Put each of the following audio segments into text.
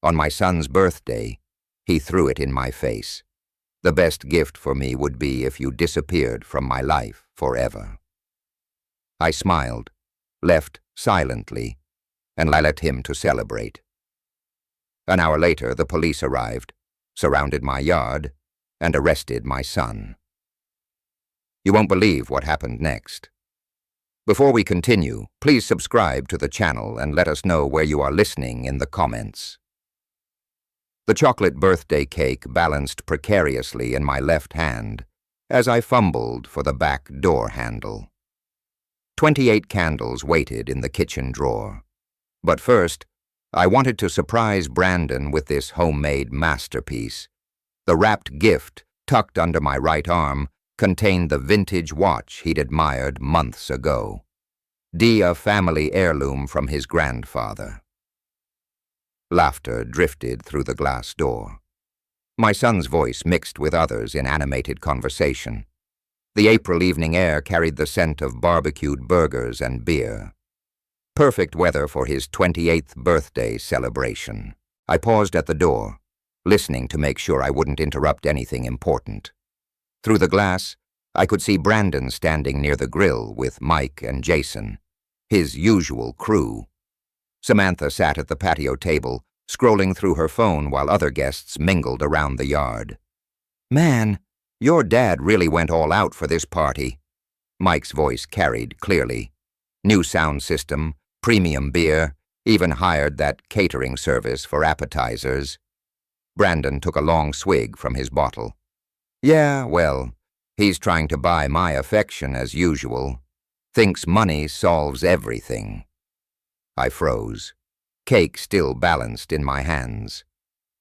On my son's birthday, he threw it in my face. The best gift for me would be if you disappeared from my life forever. I smiled, left silently, and I let him to celebrate. An hour later, the police arrived, surrounded my yard, and arrested my son. You won't believe what happened next. Before we continue, please subscribe to the channel and let us know where you are listening in the comments. The chocolate birthday cake balanced precariously in my left hand as I fumbled for the back door handle. 28 candles waited in the kitchen drawer. But first, I wanted to surprise Brandon with this homemade masterpiece. The wrapped gift, tucked under my right arm, contained the vintage watch he'd admired months ago. A family heirloom from his grandfather. Laughter drifted through the glass door. My son's voice mixed with others in animated conversation. The April evening air carried the scent of barbecued burgers and beer. Perfect weather for his 28th birthday celebration. I paused at the door, listening to make sure I wouldn't interrupt anything important. Through the glass, I could see Brandon standing near the grill with Mike and Jason, his usual crew. Samantha sat at the patio table, scrolling through her phone while other guests mingled around the yard. "Man, your dad really went all out for this party." Mike's voice carried clearly. New sound system, premium beer, even hired that catering service for appetizers. Brandon took a long swig from his bottle. "Yeah, well, he's trying to buy my affection as usual. Thinks money solves everything." I froze. Cake still balanced in my hands.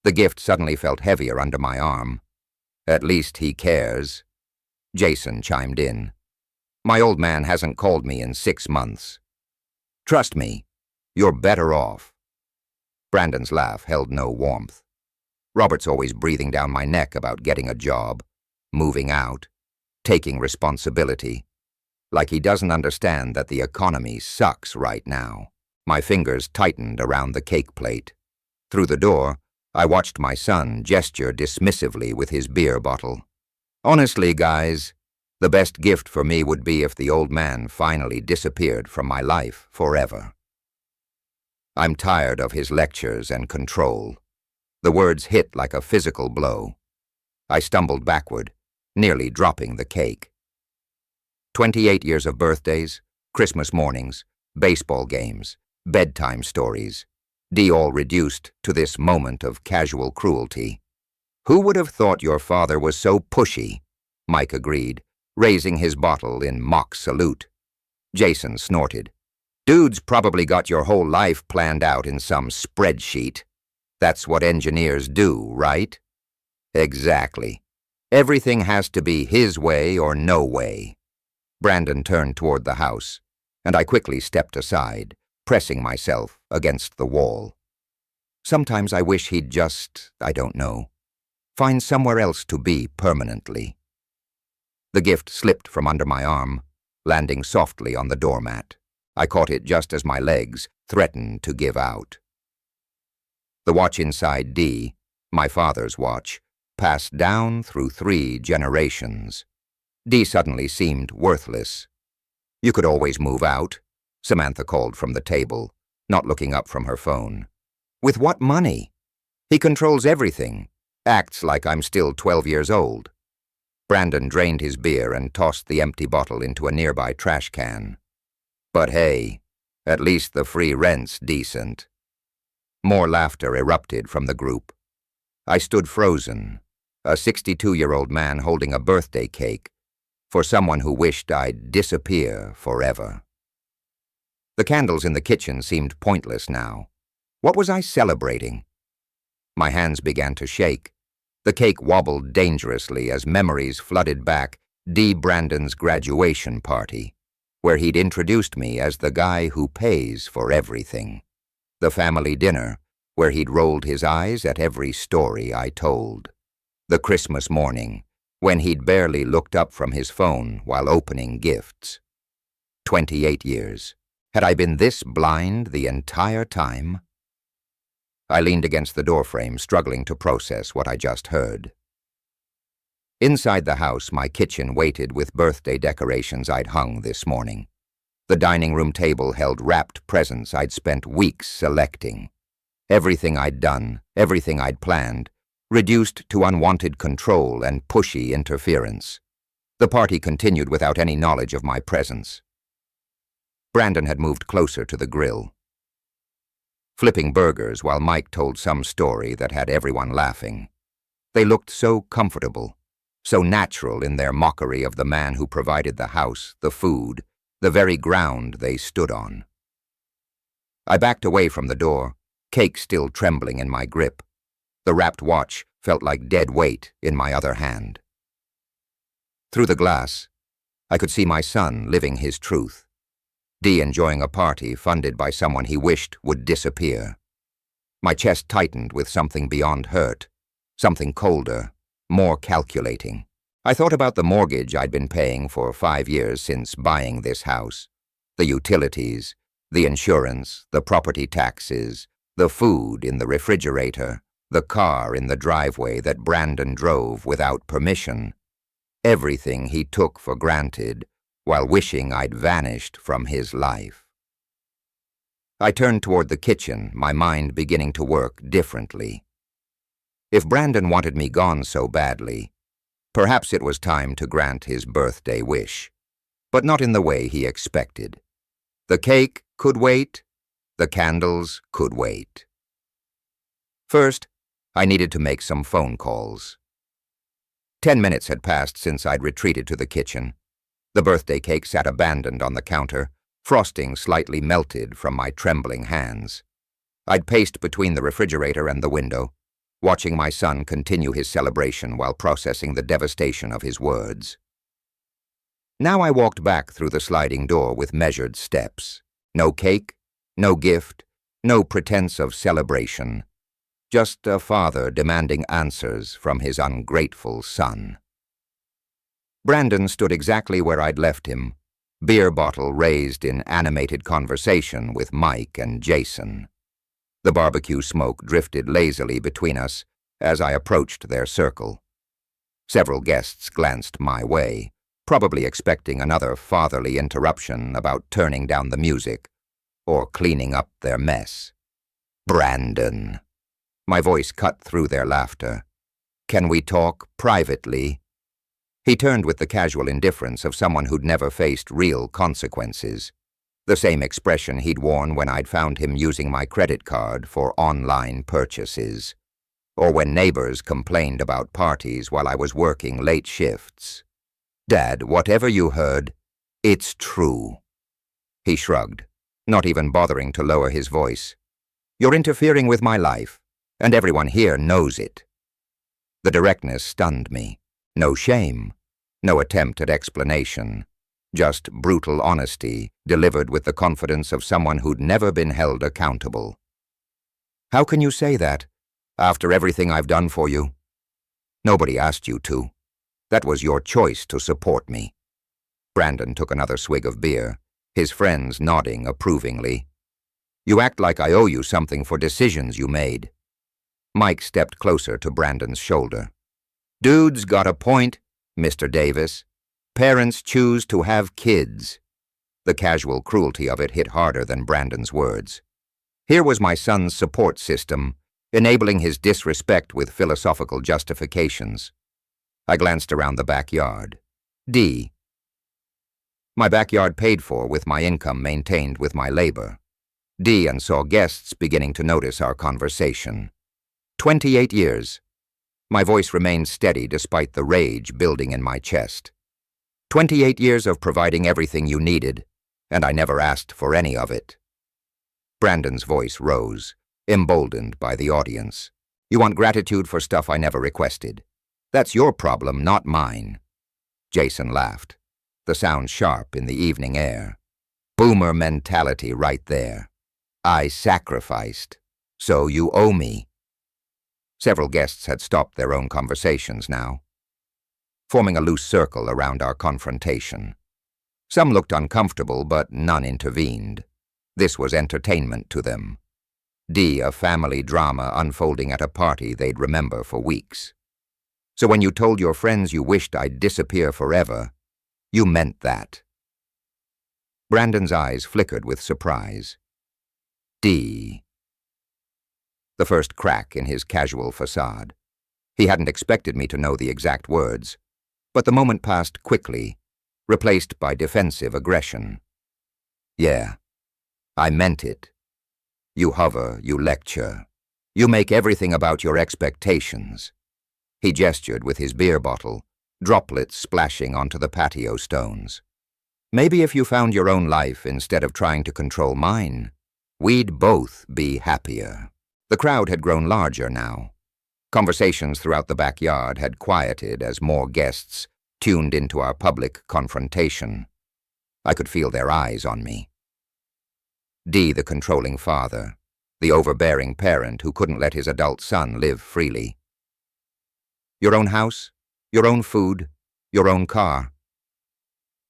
The gift suddenly felt heavier under my arm. "At least he cares." Jason chimed in. "My old man hasn't called me in 6 months. Trust me, you're better off." Brandon's laugh held no warmth. "Robert's always breathing down my neck about getting a job, moving out, taking responsibility. Like he doesn't understand that the economy sucks right now." My fingers tightened around the cake plate. Through the door, I watched my son gesture dismissively with his beer bottle. "Honestly, guys, the best gift for me would be if the old man finally disappeared from my life forever. I'm tired of his lectures and control." The words hit like a physical blow. I stumbled backward, nearly dropping the cake. 28 years of birthdays, Christmas mornings, baseball games, bedtime stories, all reduced to this moment of casual cruelty. "Who would have thought your father was so pushy?" Mike agreed, raising his bottle in mock salute. Jason snorted. "Dude's probably got your whole life planned out in some spreadsheet. That's what engineers do, right?" "Exactly. Everything has to be his way or no way." Brandon turned toward the house, and I quickly stepped aside, pressing myself against the wall. Sometimes I wish he'd just, I don't know, find somewhere else to be permanently. The gift slipped from under my arm, landing softly on the doormat. I caught it just as my legs threatened to give out. The watch inside my father's watch, passed down through 3 generations. Suddenly seemed worthless. "You could always move out," Samantha called from the table, not looking up from her phone. "With what money? He controls everything, acts like I'm still 12 years old." Brandon drained his beer and tossed the empty bottle into a nearby trash can. "But hey, at least the free rent's decent." More laughter erupted from the group. I stood frozen, a 62-year-old man holding a birthday cake for someone who wished I'd disappear forever. The candles in the kitchen seemed pointless now. What was I celebrating? My hands began to shake. The cake wobbled dangerously as memories flooded back Brandon's graduation party, where he'd introduced me as the guy who pays for everything. The family dinner, where he'd rolled his eyes at every story I told. The Christmas morning, when he'd barely looked up from his phone while opening gifts. 28 years. Had I been this blind the entire time? I leaned against the doorframe, struggling to process what I just heard. Inside the house, my kitchen waited with birthday decorations I'd hung this morning. The dining room table held wrapped presents I'd spent weeks selecting. Everything I'd done, everything I'd planned, reduced to unwanted control and pushy interference. The party continued without any knowledge of my presence. Brandon had moved closer to the grill, flipping burgers while Mike told some story that had everyone laughing. They looked so comfortable, so natural in their mockery of the man who provided the house, the food, the very ground they stood on. I backed away from the door, cake still trembling in my grip. The wrapped watch felt like dead weight in my other hand. Through the glass, I could see my son living his truth. Dee enjoying a party funded by someone he wished would disappear. My chest tightened with something beyond hurt, something colder, more calculating. I thought about the mortgage I'd been paying for 5 years since buying this house, the utilities, the insurance, the property taxes, the food in the refrigerator, the car in the driveway that Brandon drove without permission, everything he took for granted while wishing I'd vanished from his life. I turned toward the kitchen, my mind beginning to work differently. If Brandon wanted me gone so badly, perhaps it was time to grant his birthday wish, but not in the way he expected. The cake could wait, the candles could wait. First, I needed to make some phone calls. 10 minutes had passed since I'd retreated to the kitchen. The birthday cake sat abandoned on the counter, frosting slightly melted from my trembling hands. I'd paced between the refrigerator and the window, watching my son continue his celebration while processing the devastation of his words. Now I walked back through the sliding door with measured steps. No cake, no gift, no pretense of celebration. Just a father demanding answers from his ungrateful son. Brandon stood exactly where I'd left him, beer bottle raised in animated conversation with Mike and Jason. The barbecue smoke drifted lazily between us as I approached their circle. Several guests glanced my way, probably expecting another fatherly interruption about turning down the music or cleaning up their mess. Brandon. My voice cut through their laughter. Can we talk privately? He turned with the casual indifference of someone who'd never faced real consequences. The same expression he'd worn when I'd found him using my credit card for online purchases, or when neighbors complained about parties while I was working late shifts. Dad, whatever you heard, it's true. He shrugged, not even bothering to lower his voice. You're interfering with my life, and everyone here knows it. The directness stunned me. No shame, no attempt at explanation, just brutal honesty delivered with the confidence of someone who'd never been held accountable. How can you say that, after everything I've done for you? Nobody asked you to. That was your choice to support me. Brandon took another swig of beer, his friends nodding approvingly. You act like I owe you something for decisions you made. Mike stepped closer to Brandon's shoulder. Dude's got a point, Mr. Davis. Parents choose to have kids. The casual cruelty of it hit harder than Brandon's words. Here was my son's support system, enabling his disrespect with philosophical justifications. I glanced around the backyard. D. My backyard paid for with my income maintained with my labor. D and saw guests beginning to notice our conversation. 28 years. My voice remained steady despite the rage building in my chest. 28 years of providing everything you needed, and I never asked for any of it. Brandon's voice rose, emboldened by the audience. You want gratitude for stuff I never requested. That's your problem, not mine. Jason laughed, the sound sharp in the evening air. Boomer mentality right there. I sacrificed, so you owe me. Several guests had stopped their own conversations now, forming a loose circle around our confrontation. Some looked uncomfortable, but none intervened. This was entertainment to them. D, a family drama unfolding at a party they'd remember for weeks. So when you told your friends you wished I'd disappear forever, you meant that. Brandon's eyes flickered with surprise. D. The first crack in his casual facade. He hadn't expected me to know the exact words, but the moment passed quickly, replaced by defensive aggression. Yeah, I meant it. You hover, you lecture. You make everything about your expectations. He gestured with his beer bottle, droplets splashing onto the patio stones. Maybe if you found your own life instead of trying to control mine, we'd both be happier. The crowd had grown larger now. Conversations throughout the backyard had quieted as more guests tuned into our public confrontation. I could feel their eyes on me. D, the controlling father, the overbearing parent who couldn't let his adult son live freely. Your own house, your own food, your own car.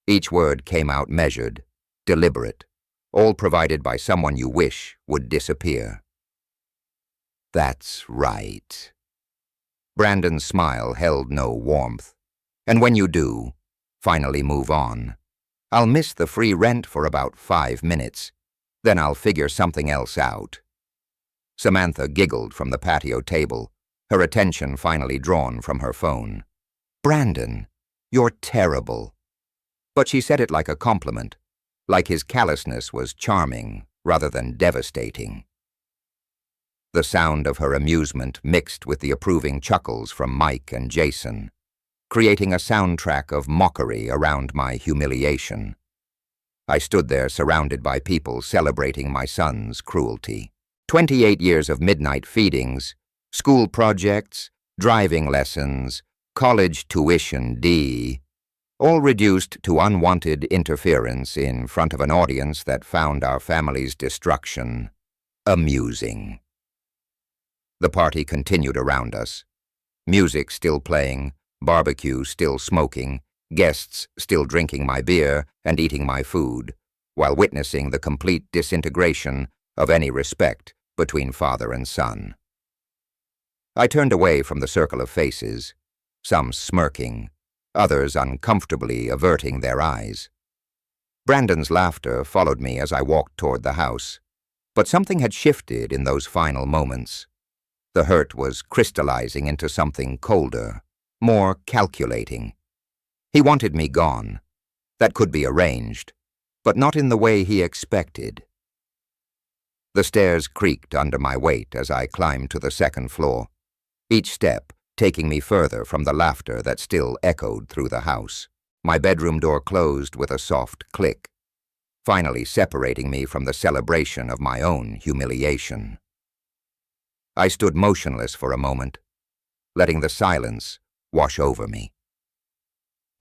Each word came out measured, deliberate, all provided by someone you wish would disappear. That's right. Brandon's smile held no warmth. And when you do, finally move on, I'll miss the free rent for about 5 minutes. Then I'll figure something else out. Samantha giggled from the patio table, her attention finally drawn from her phone. Brandon, you're terrible. But she said it like a compliment, like his callousness was charming rather than devastating. The sound of her amusement mixed with the approving chuckles from Mike and Jason, creating a soundtrack of mockery around my humiliation. I stood there surrounded by people celebrating my son's cruelty. 28 years of midnight feedings, school projects, driving lessons, college tuition D, all reduced to unwanted interference in front of an audience that found our family's destruction amusing. The party continued around us. Music still playing, barbecue still smoking, guests still drinking my beer and eating my food, while witnessing the complete disintegration of any respect between father and son. I turned away from the circle of faces, some smirking, others uncomfortably averting their eyes. Brandon's laughter followed me as I walked toward the house, but something had shifted in those final moments. The hurt was crystallizing into something colder, more calculating. He wanted me gone. That could be arranged, but not in the way he expected. The stairs creaked under my weight as I climbed to the second floor, each step taking me further from the laughter that still echoed through the house. My bedroom door closed with a soft click, finally separating me from the celebration of my own humiliation. I stood motionless for a moment, letting the silence wash over me.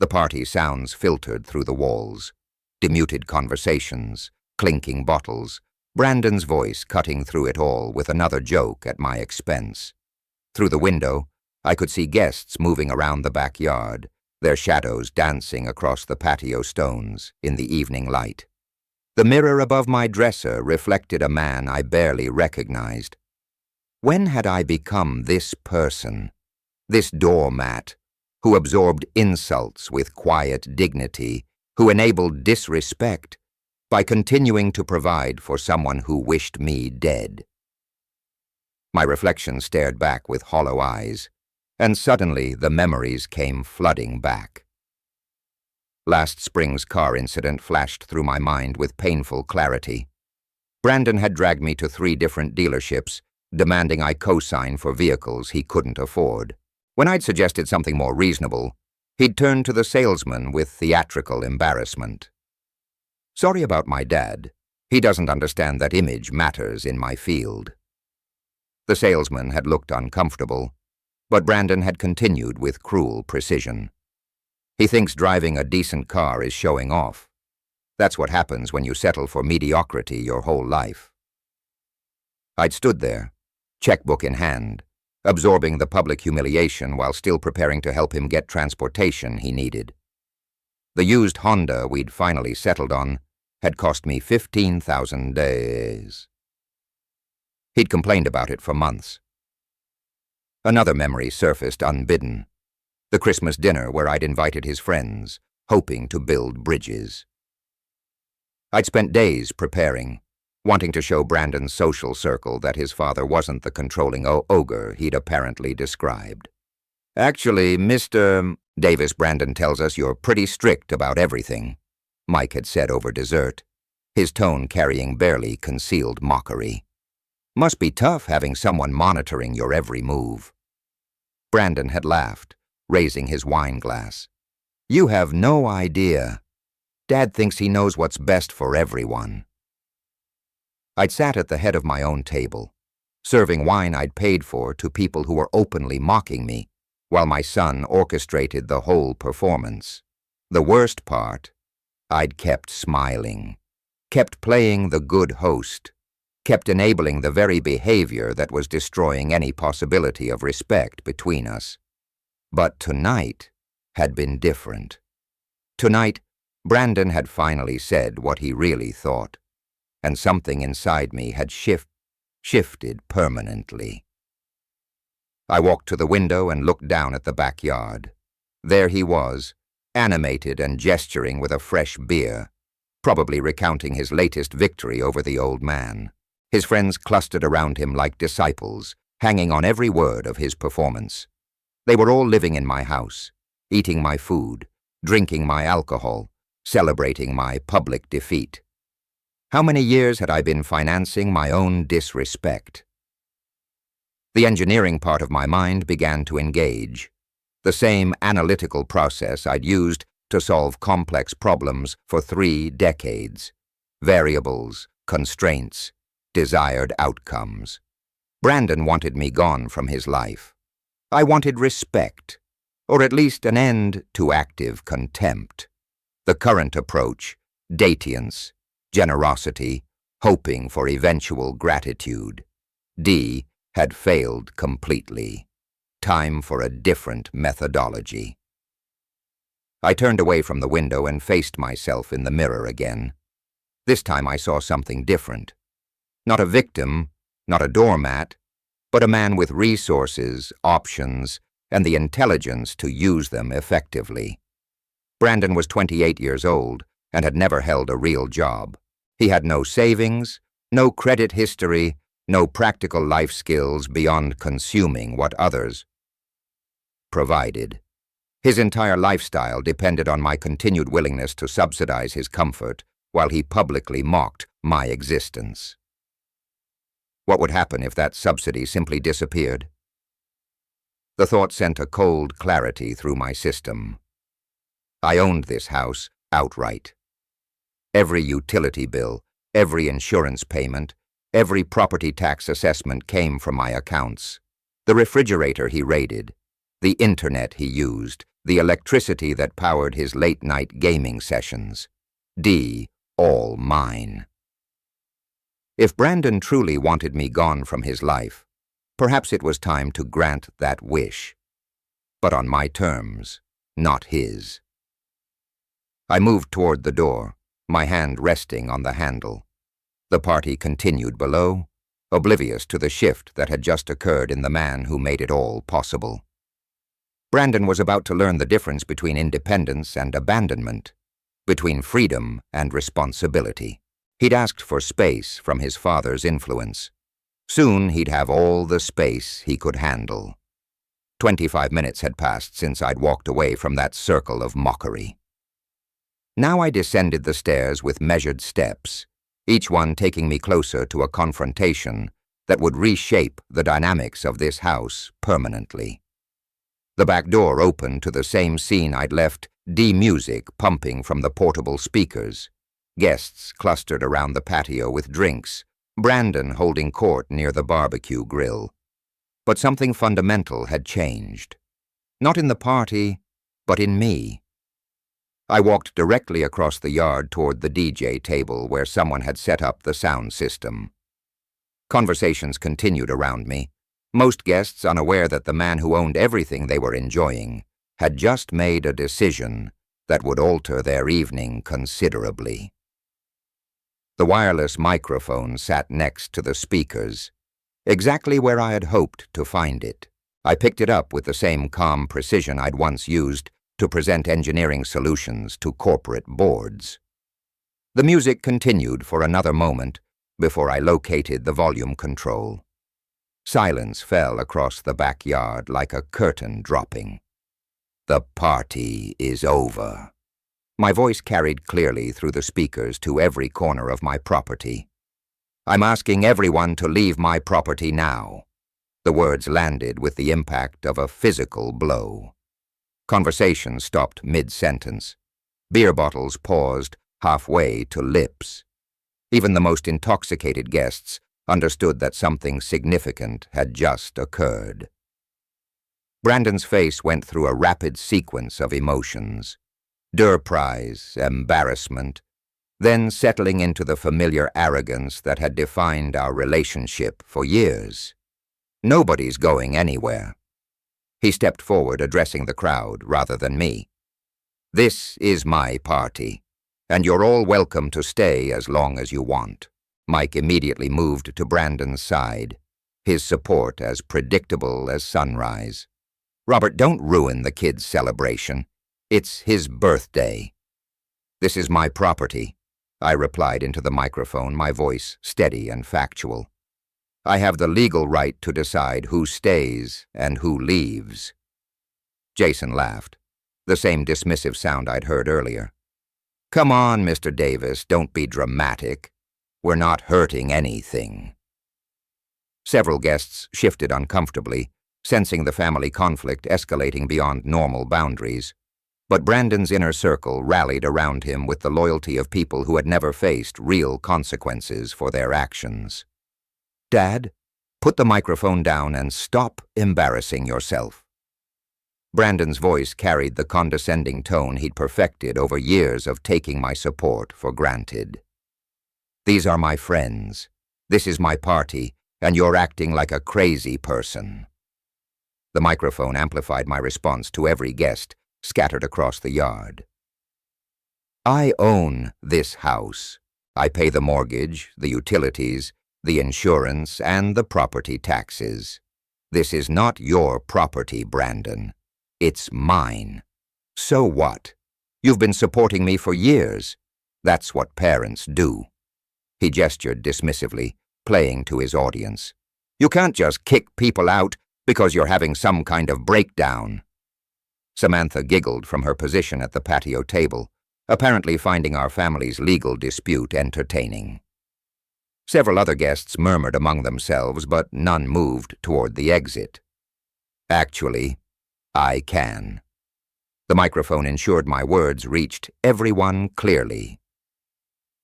The party sounds filtered through the walls, demuted conversations, clinking bottles, Brandon's voice cutting through it all with another joke at my expense. Through the window, I could see guests moving around the backyard, their shadows dancing across the patio stones in the evening light. The mirror above my dresser reflected a man I barely recognized. When had I become this person, this doormat, who absorbed insults with quiet dignity, who enabled disrespect by continuing to provide for someone who wished me dead? My reflection stared back with hollow eyes, and suddenly the memories came flooding back. Last spring's car incident flashed through my mind with painful clarity. Brandon had dragged me to 3 different dealerships, demanding I co-sign for vehicles he couldn't afford. When I'd suggested something more reasonable, he'd turned to the salesman with theatrical embarrassment. Sorry about my dad. He doesn't understand that image matters in my field. The salesman had looked uncomfortable, but Brandon had continued with cruel precision. He thinks driving a decent car is showing off. That's what happens when you settle for mediocrity your whole life. I'd stood there, checkbook in hand, absorbing the public humiliation while still preparing to help him get transportation he needed. The used Honda we'd finally settled on had cost me $15,000. He'd complained about it for months. Another memory surfaced unbidden. The Christmas dinner where I'd invited his friends, hoping to build bridges. I'd spent days preparing, wanting to show Brandon's social circle that his father wasn't the controlling ogre he'd apparently described. "Actually, Mr. Davis, Brandon tells us you're pretty strict about everything," Mike had said over dessert, his tone carrying barely concealed mockery. "Must be tough having someone monitoring your every move." Brandon had laughed, raising his wine glass. "You have no idea. Dad thinks he knows what's best for everyone." I'd sat at the head of my own table, serving wine I'd paid for to people who were openly mocking me, while my son orchestrated the whole performance. The worst part, I'd kept smiling, kept playing the good host, kept enabling the very behavior that was destroying any possibility of respect between us. But tonight had been different. Tonight, Brandon had finally said what he really thought, and something inside me had shifted permanently. I walked to the window and looked down at the backyard. There he was, animated and gesturing with a fresh beer, probably recounting his latest victory over the old man. His friends clustered around him like disciples, hanging on every word of his performance. They were all living in my house, eating my food, drinking my alcohol, celebrating my public defeat. How many years had I been financing my own disrespect? The engineering part of my mind began to engage, the same analytical process I'd used to solve complex problems for 3 decades. Variables, constraints, desired outcomes. Brandon wanted me gone from his life. I wanted respect, or at least an end to active contempt. The current approach, datience, generosity, hoping for eventual gratitude. D had failed completely. Time for a different methodology. I turned away from the window and faced myself in the mirror again. This time I saw something different. Not a victim, not a doormat, but a man with resources, options, and the intelligence to use them effectively. Brandon was 28 years old and had never held a real job. He had no savings, no credit history, no practical life skills beyond consuming what others provided. His entire lifestyle depended on my continued willingness to subsidize his comfort while he publicly mocked my existence. What would happen if that subsidy simply disappeared? The thought sent a cold clarity through my system. I owned this house outright. Every utility bill, every insurance payment, every property tax assessment came from my accounts. The refrigerator he raided, the internet he used, the electricity that powered his late-night gaming sessions. D, all mine. If Brandon truly wanted me gone from his life, perhaps it was time to grant that wish. But on my terms, not his. I moved toward the door, my hand resting on the handle. The party continued below, oblivious to the shift that had just occurred in the man who made it all possible. Brandon was about to learn the difference between independence and abandonment, between freedom and responsibility. He'd asked for space from his father's influence. Soon he'd have all the space he could handle. 25 minutes had passed since I'd walked away from that circle of mockery. Now I descended the stairs with measured steps, each one taking me closer to a confrontation that would reshape the dynamics of this house permanently. The back door opened to the same scene I'd left, D-music pumping from the portable speakers, guests clustered around the patio with drinks, Brandon holding court near the barbecue grill. But something fundamental had changed. Not in the party, but in me. I walked directly across the yard toward the DJ table where someone had set up the sound system. Conversations continued around me, most guests unaware that the man who owned everything they were enjoying had just made a decision that would alter their evening considerably. The wireless microphone sat next to the speakers, exactly where I had hoped to find it. I picked it up with the same calm precision I'd once used to present engineering solutions to corporate boards. The music continued for another moment before I located the volume control. Silence fell across the backyard like a curtain dropping. The party is over. My voice carried clearly through the speakers to every corner of my property. I'm asking everyone to leave my property now. The words landed with the impact of a physical blow. Conversation stopped mid-sentence. Beer bottles paused halfway to lips. Even the most intoxicated guests understood that something significant had just occurred. Brandon's face went through a rapid sequence of emotions. Surprise, embarrassment, then settling into the familiar arrogance that had defined our relationship for years. Nobody's going anywhere. He stepped forward, addressing the crowd rather than me. This is my party, and you're all welcome to stay as long as you want. Mike immediately moved to Brandon's side, his support as predictable as sunrise. Robert, don't ruin the kid's celebration. It's his birthday. This is my property, I replied into the microphone, my voice steady and factual. I have the legal right to decide who stays and who leaves. Jason laughed, the same dismissive sound I'd heard earlier. Come on, Mr. Davis, don't be dramatic. We're not hurting anything. Several guests shifted uncomfortably, sensing the family conflict escalating beyond normal boundaries. But Brandon's inner circle rallied around him with the loyalty of people who had never faced real consequences for their actions. Dad, put the microphone down and stop embarrassing yourself. Brandon's voice carried the condescending tone he'd perfected over years of taking my support for granted. These are my friends. This is my party, and you're acting like a crazy person. The microphone amplified my response to every guest scattered across the yard. I own this house. I pay the mortgage, the utilities, the insurance, and the property taxes. This is not your property, Brandon. It's mine. So what? You've been supporting me for years. That's what parents do. He gestured dismissively, playing to his audience. You can't just kick people out because you're having some kind of breakdown. Samantha giggled from her position at the patio table, apparently finding our family's legal dispute entertaining. Several other guests murmured among themselves, but none moved toward the exit. Actually, I can. The microphone ensured my words reached everyone clearly.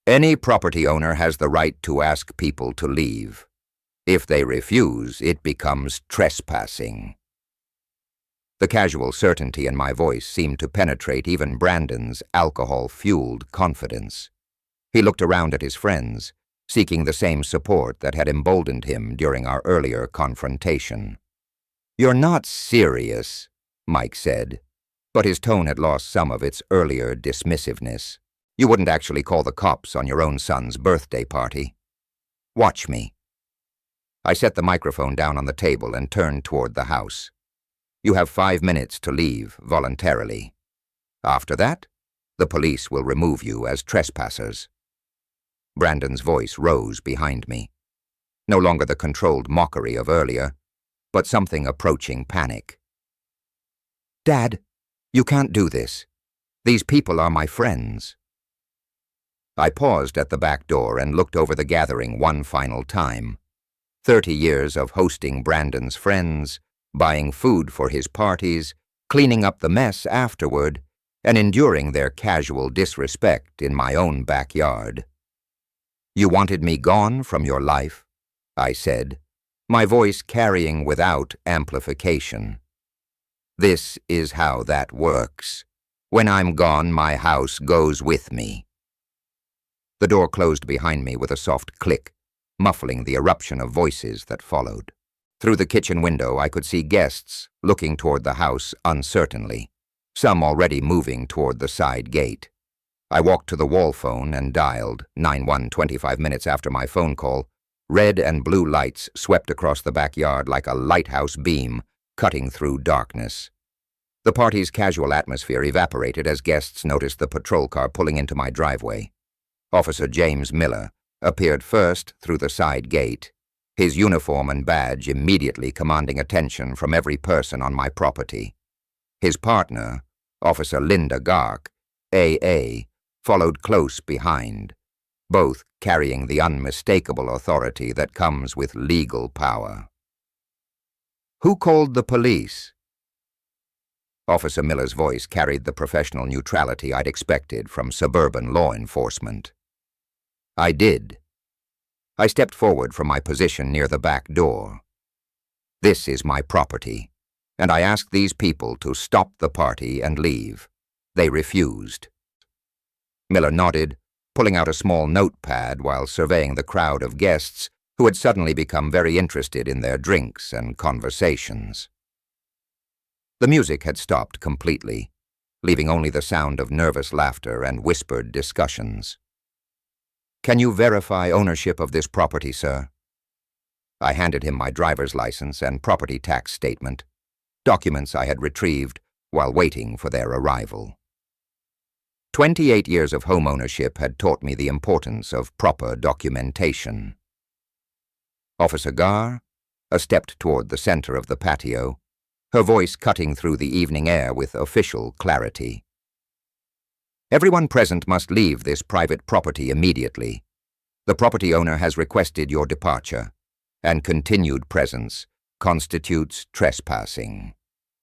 Any property owner has the right to ask people to leave. If they refuse, it becomes trespassing. The casual certainty in my voice seemed to penetrate even Brandon's alcohol-fueled confidence. He looked around at his friends, seeking the same support that had emboldened him during our earlier confrontation. You're not serious, Mike said, but his tone had lost some of its earlier dismissiveness. You wouldn't actually call the cops on your own son's birthday party. Watch me. I set the microphone down on the table and turned toward the house. You have 5 minutes to leave voluntarily. After that, the police will remove you as trespassers. Brandon's voice rose behind me. No longer the controlled mockery of earlier, but something approaching panic. Dad, you can't do this. These people are my friends. I paused at the back door and looked over the gathering one final time. 30 years of hosting Brandon's friends, buying food for his parties, cleaning up the mess afterward, and enduring their casual disrespect in my own backyard. You wanted me gone from your life, I said, my voice carrying without amplification. This is how that works. When I'm gone, my house goes with me. The door closed behind me with a soft click, muffling the eruption of voices that followed. Through the kitchen window, I could see guests looking toward the house uncertainly, some already moving toward the side gate. I walked to the wall phone and dialed 911 25 minutes after my phone call, Red and blue lights swept across the backyard like a lighthouse beam, cutting through darkness. The party's casual atmosphere evaporated as guests noticed the patrol car pulling into my driveway. Officer James Miller appeared first through the side gate, his uniform and badge immediately commanding attention from every person on my property. His partner, Officer Linda Gark, AA, followed close behind, both carrying the unmistakable authority that comes with legal power. "Who called the police?" Officer Miller's voice carried the professional neutrality I'd expected from suburban law enforcement. "I did." I stepped forward from my position near the back door. "This is my property, and I asked these people to stop the party and leave. They refused." Miller nodded, pulling out a small notepad while surveying the crowd of guests who had suddenly become very interested in their drinks and conversations. The music had stopped completely, leaving only the sound of nervous laughter and whispered discussions. "Can you verify ownership of this property, sir?" I handed him my driver's license and property tax statement, documents I had retrieved while waiting for their arrival. 28 years of home ownership had taught me the importance of proper documentation. Officer Garr stepped toward the center of the patio, her voice cutting through the evening air with official clarity. "Everyone present must leave this private property immediately. The property owner has requested your departure, and continued presence constitutes trespassing."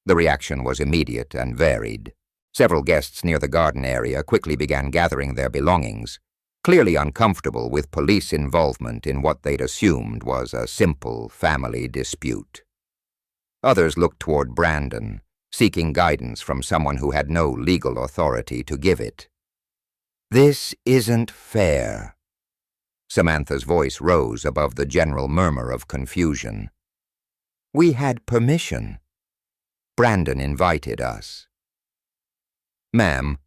The reaction was immediate and varied. Several guests near the garden area quickly began gathering their belongings, clearly uncomfortable with police involvement in what they'd assumed was a simple family dispute. Others looked toward Brandon, seeking guidance from someone who had no legal authority to give it. "This isn't fair." Samantha's voice rose above the general murmur of confusion. "We had permission. Brandon invited us." "Ma'am,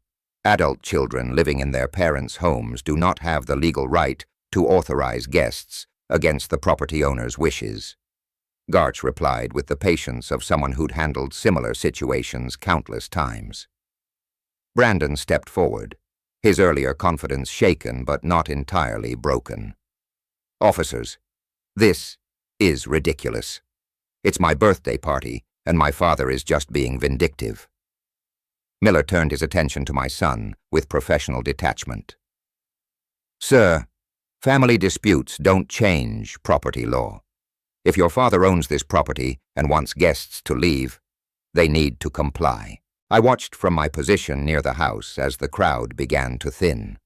adult children living in their parents' homes do not have the legal right to authorize guests against the property owner's wishes," Garch replied with the patience of someone who'd handled similar situations countless times. Brandon stepped forward, his earlier confidence shaken but not entirely broken. "Officers, this is ridiculous. It's my birthday party, and my father is just being vindictive." Miller turned his attention to my son with professional detachment. "Sir, family disputes don't change property law. If your father owns this property and wants guests to leave, they need to comply." I watched from my position near the house as the crowd began to thin.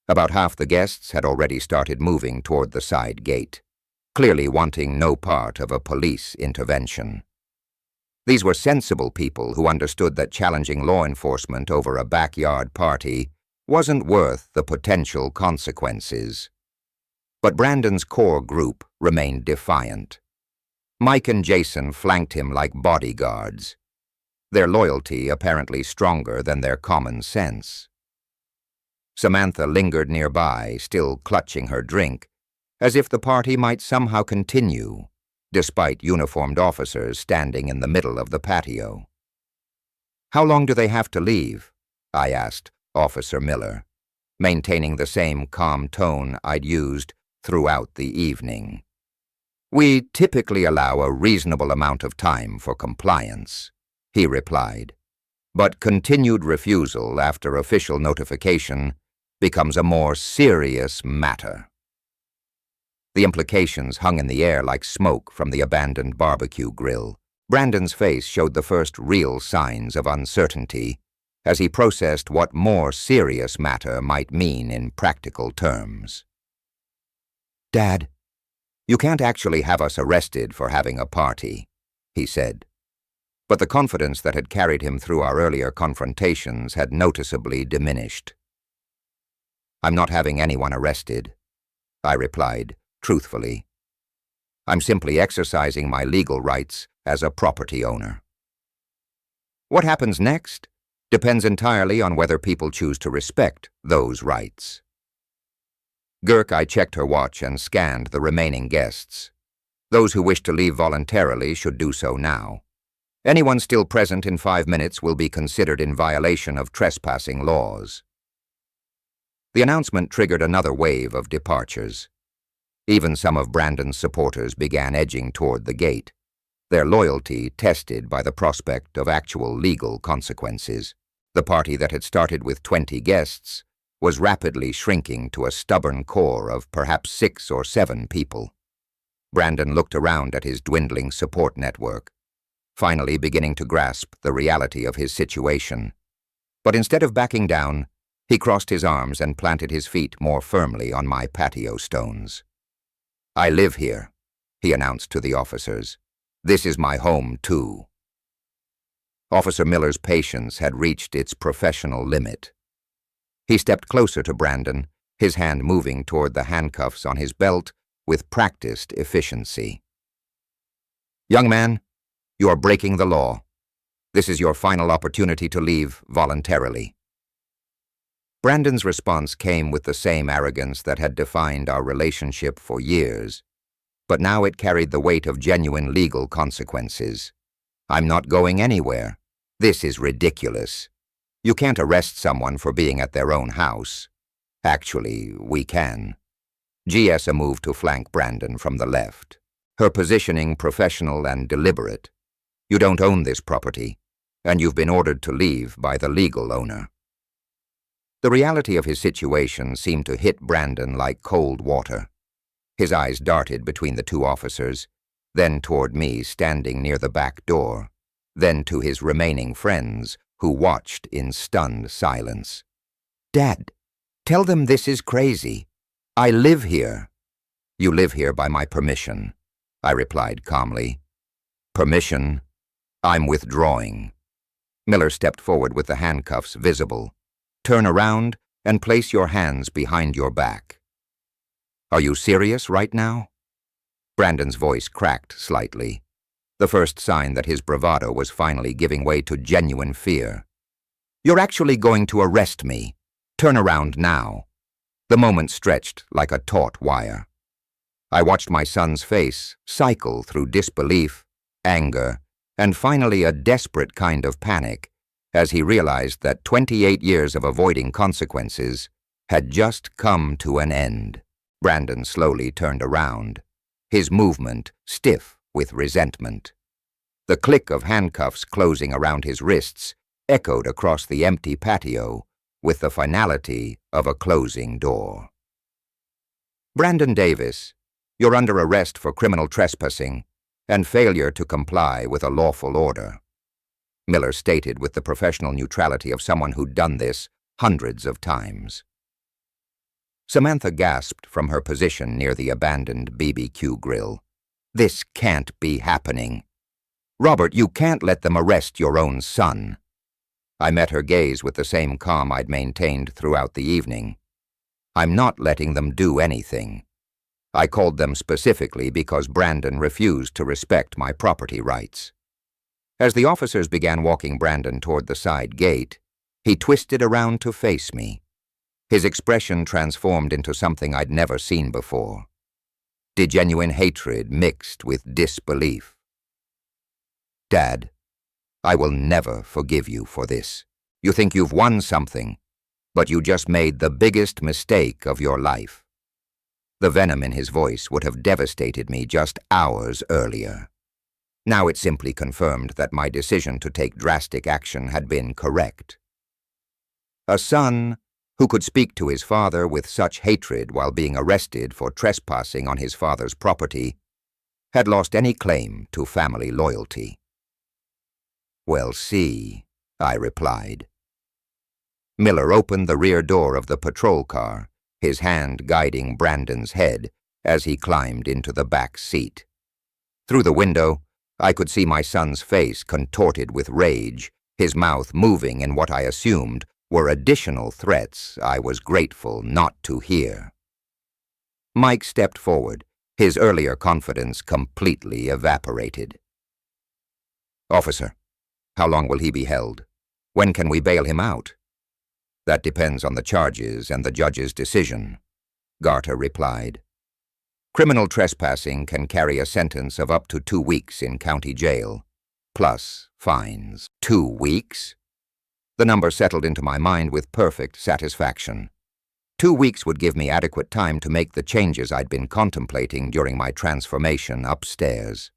About half the guests had already started moving toward the side gate, clearly wanting no part of a police intervention. These were sensible people who understood that challenging law enforcement over a backyard party wasn't worth the potential consequences. But Brandon's core group remained defiant. Mike and Jason flanked him like bodyguards, their loyalty apparently stronger than their common sense. Samantha lingered nearby, still clutching her drink, as if the party might somehow continue, despite uniformed officers standing in the middle of the patio. "How long do they have to leave?" I asked Officer Miller, maintaining the same calm tone I'd used throughout the evening. "We typically allow a reasonable amount of time for compliance," he replied, "but continued refusal after official notification becomes a more serious matter." The implications hung in the air like smoke from the abandoned barbecue grill. Brandon's face showed the first real signs of uncertainty as he processed what more serious matter might mean in practical terms. "Dad, you can't actually have us arrested for having a party," he said. But the confidence that had carried him through our earlier confrontations had noticeably diminished. "I'm not having anyone arrested," I replied, truthfully. "I'm simply exercising my legal rights as a property owner." What happens next depends entirely on whether people choose to respect those rights. I checked her watch and scanned the remaining guests. Those who wish to leave voluntarily should do so now. Anyone still present in 5 minutes will be considered in violation of trespassing laws. The announcement triggered another wave of departures. Even some of Brandon's supporters began edging toward the gate, their loyalty tested by the prospect of actual legal consequences. The party that had started with 20 guests was rapidly shrinking to a stubborn core of perhaps 6 or 7 people. Brandon looked around at his dwindling support network, finally beginning to grasp the reality of his situation. But instead of backing down, he crossed his arms and planted his feet more firmly on my patio stones. "I live here," he announced to the officers. "This is my home, too." Officer Miller's patience had reached its professional limit. He stepped closer to Brandon, his hand moving toward the handcuffs on his belt with practiced efficiency. "Young man, you are breaking the law. This is your final opportunity to leave voluntarily." Brandon's response came with the same arrogance that had defined our relationship for years, but now it carried the weight of genuine legal consequences. "I'm not going anywhere. This is ridiculous. You can't arrest someone for being at their own house. Actually, we can." Giessa moved to flank Brandon from the left, her positioning professional and deliberate. "You don't own this property, and you've been ordered to leave by the legal owner." The reality of his situation seemed to hit Brandon like cold water. His eyes darted between the 2 officers, then toward me standing near the back door, then to his remaining friends, who watched in stunned silence. "Dad, tell them this is crazy. I live here." "You live here by my permission," I replied calmly. "Permission? I'm withdrawing." Miller stepped forward with the handcuffs visible. "Turn around and place your hands behind your back." "Are you serious right now?" Brandon's voice cracked slightly, the first sign that his bravado was finally giving way to genuine fear. "You're actually going to arrest me. Turn around now." The moment stretched like a taut wire. I watched my son's face cycle through disbelief, anger, and finally a desperate kind of panic as he realized that 28 years of avoiding consequences had just come to an end. Brandon slowly turned around, his movement stiff with resentment. The click of handcuffs closing around his wrists echoed across the empty patio with the finality of a closing door. "Brandon Davis, you're under arrest for criminal trespassing and failure to comply with a lawful order," Miller stated with the professional neutrality of someone who'd done this hundreds of times. Samantha gasped from her position near the abandoned BBQ grill. "This can't be happening. Robert, you can't let them arrest your own son." I met her gaze with the same calm I'd maintained throughout the evening. "I'm not letting them do anything. I called them specifically because Brandon refused to respect my property rights." As the officers began walking Brandon toward the side gate, he twisted around to face me. His expression transformed into something I'd never seen before. Genuine hatred mixed with disbelief. "Dad, I will never forgive you for this. You think you've won something, but you just made the biggest mistake of your life." The venom in his voice would have devastated me just hours earlier. Now it simply confirmed that my decision to take drastic action had been correct. A son who could speak to his father with such hatred while being arrested for trespassing on his father's property had lost any claim to family loyalty. "Well, see," I replied. Miller opened the rear door of the patrol car, his hand guiding Brandon's head as he climbed into the back seat. Through the window, I could see my son's face contorted with rage, his mouth moving in what I assumed were additional threats I was grateful not to hear. Mike stepped forward, his earlier confidence completely evaporated. "Officer, how long will he be held? When can we bail him out?" "That depends on the charges and the judge's decision." Garter replied. Criminal trespassing can carry a sentence of up to 2 weeks in county jail, plus fines. 2 weeks? The number settled into my mind with perfect satisfaction. 2 weeks would give me adequate time to make the changes I'd been contemplating during my transformation upstairs.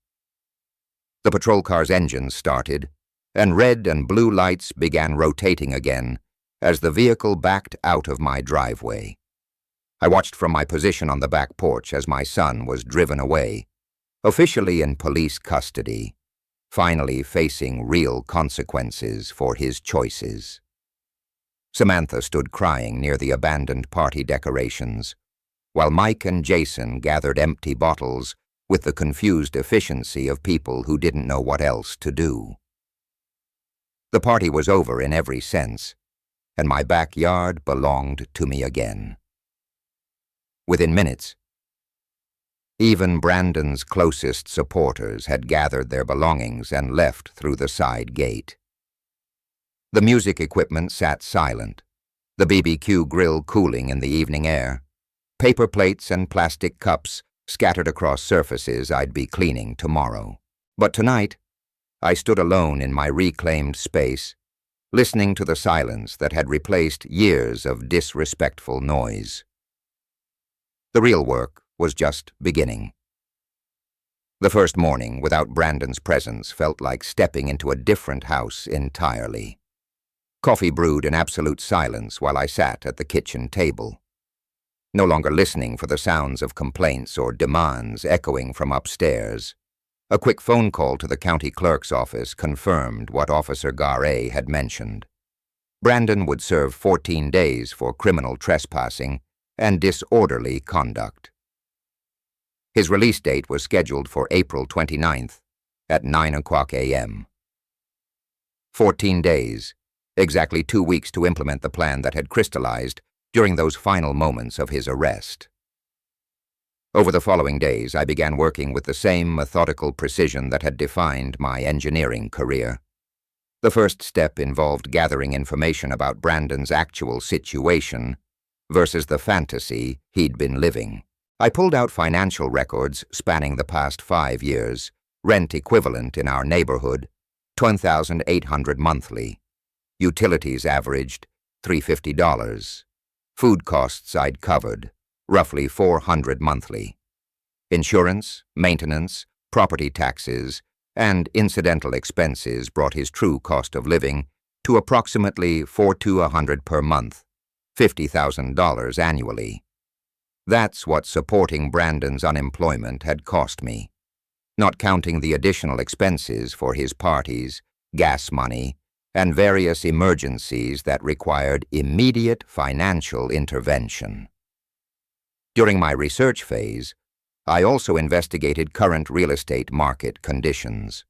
The patrol car's engines started, and red and blue lights began rotating again as the vehicle backed out of my driveway. I watched from my position on the back porch as my son was driven away, officially in police custody, finally facing real consequences for his choices. Samantha stood crying near the abandoned party decorations, while Mike and Jason gathered empty bottles with the confused efficiency of people who didn't know what else to do. The party was over in every sense, and my backyard belonged to me again. Within minutes, even Brandon's closest supporters had gathered their belongings and left through the side gate. The music equipment sat silent, the BBQ grill cooling in the evening air, paper plates and plastic cups scattered across surfaces I'd be cleaning tomorrow. But tonight, I stood alone in my reclaimed space, listening to the silence that had replaced years of disrespectful noise. The real work was just beginning. The first morning without Brandon's presence felt like stepping into a different house entirely. Coffee brewed in absolute silence while I sat at the kitchen table, no longer listening for the sounds of complaints or demands echoing from upstairs. A quick phone call to the county clerk's office confirmed what Officer Garre had mentioned. Brandon would serve 14 days for criminal trespassing and disorderly conduct. His release date was scheduled for April 29th at 9:00 a.m. 14 days, exactly 2 weeks to implement the plan that had crystallized during those final moments of his arrest. Over the following days, I began working with the same methodical precision that had defined my engineering career. The first step involved gathering information about Brandon's actual situation versus the fantasy he'd been living. I pulled out financial records spanning the past 5 years, rent equivalent in our neighborhood, $10,800 monthly. Utilities averaged $350. Food costs I'd covered, roughly $400 monthly. Insurance, maintenance, property taxes, and incidental expenses brought his true cost of living to approximately $400 per month, $50,000 annually. That's what supporting Brandon's unemployment had cost me, not counting the additional expenses for his parties, gas money, and various emergencies that required immediate financial intervention. During my research phase, I also investigated current real estate market conditions.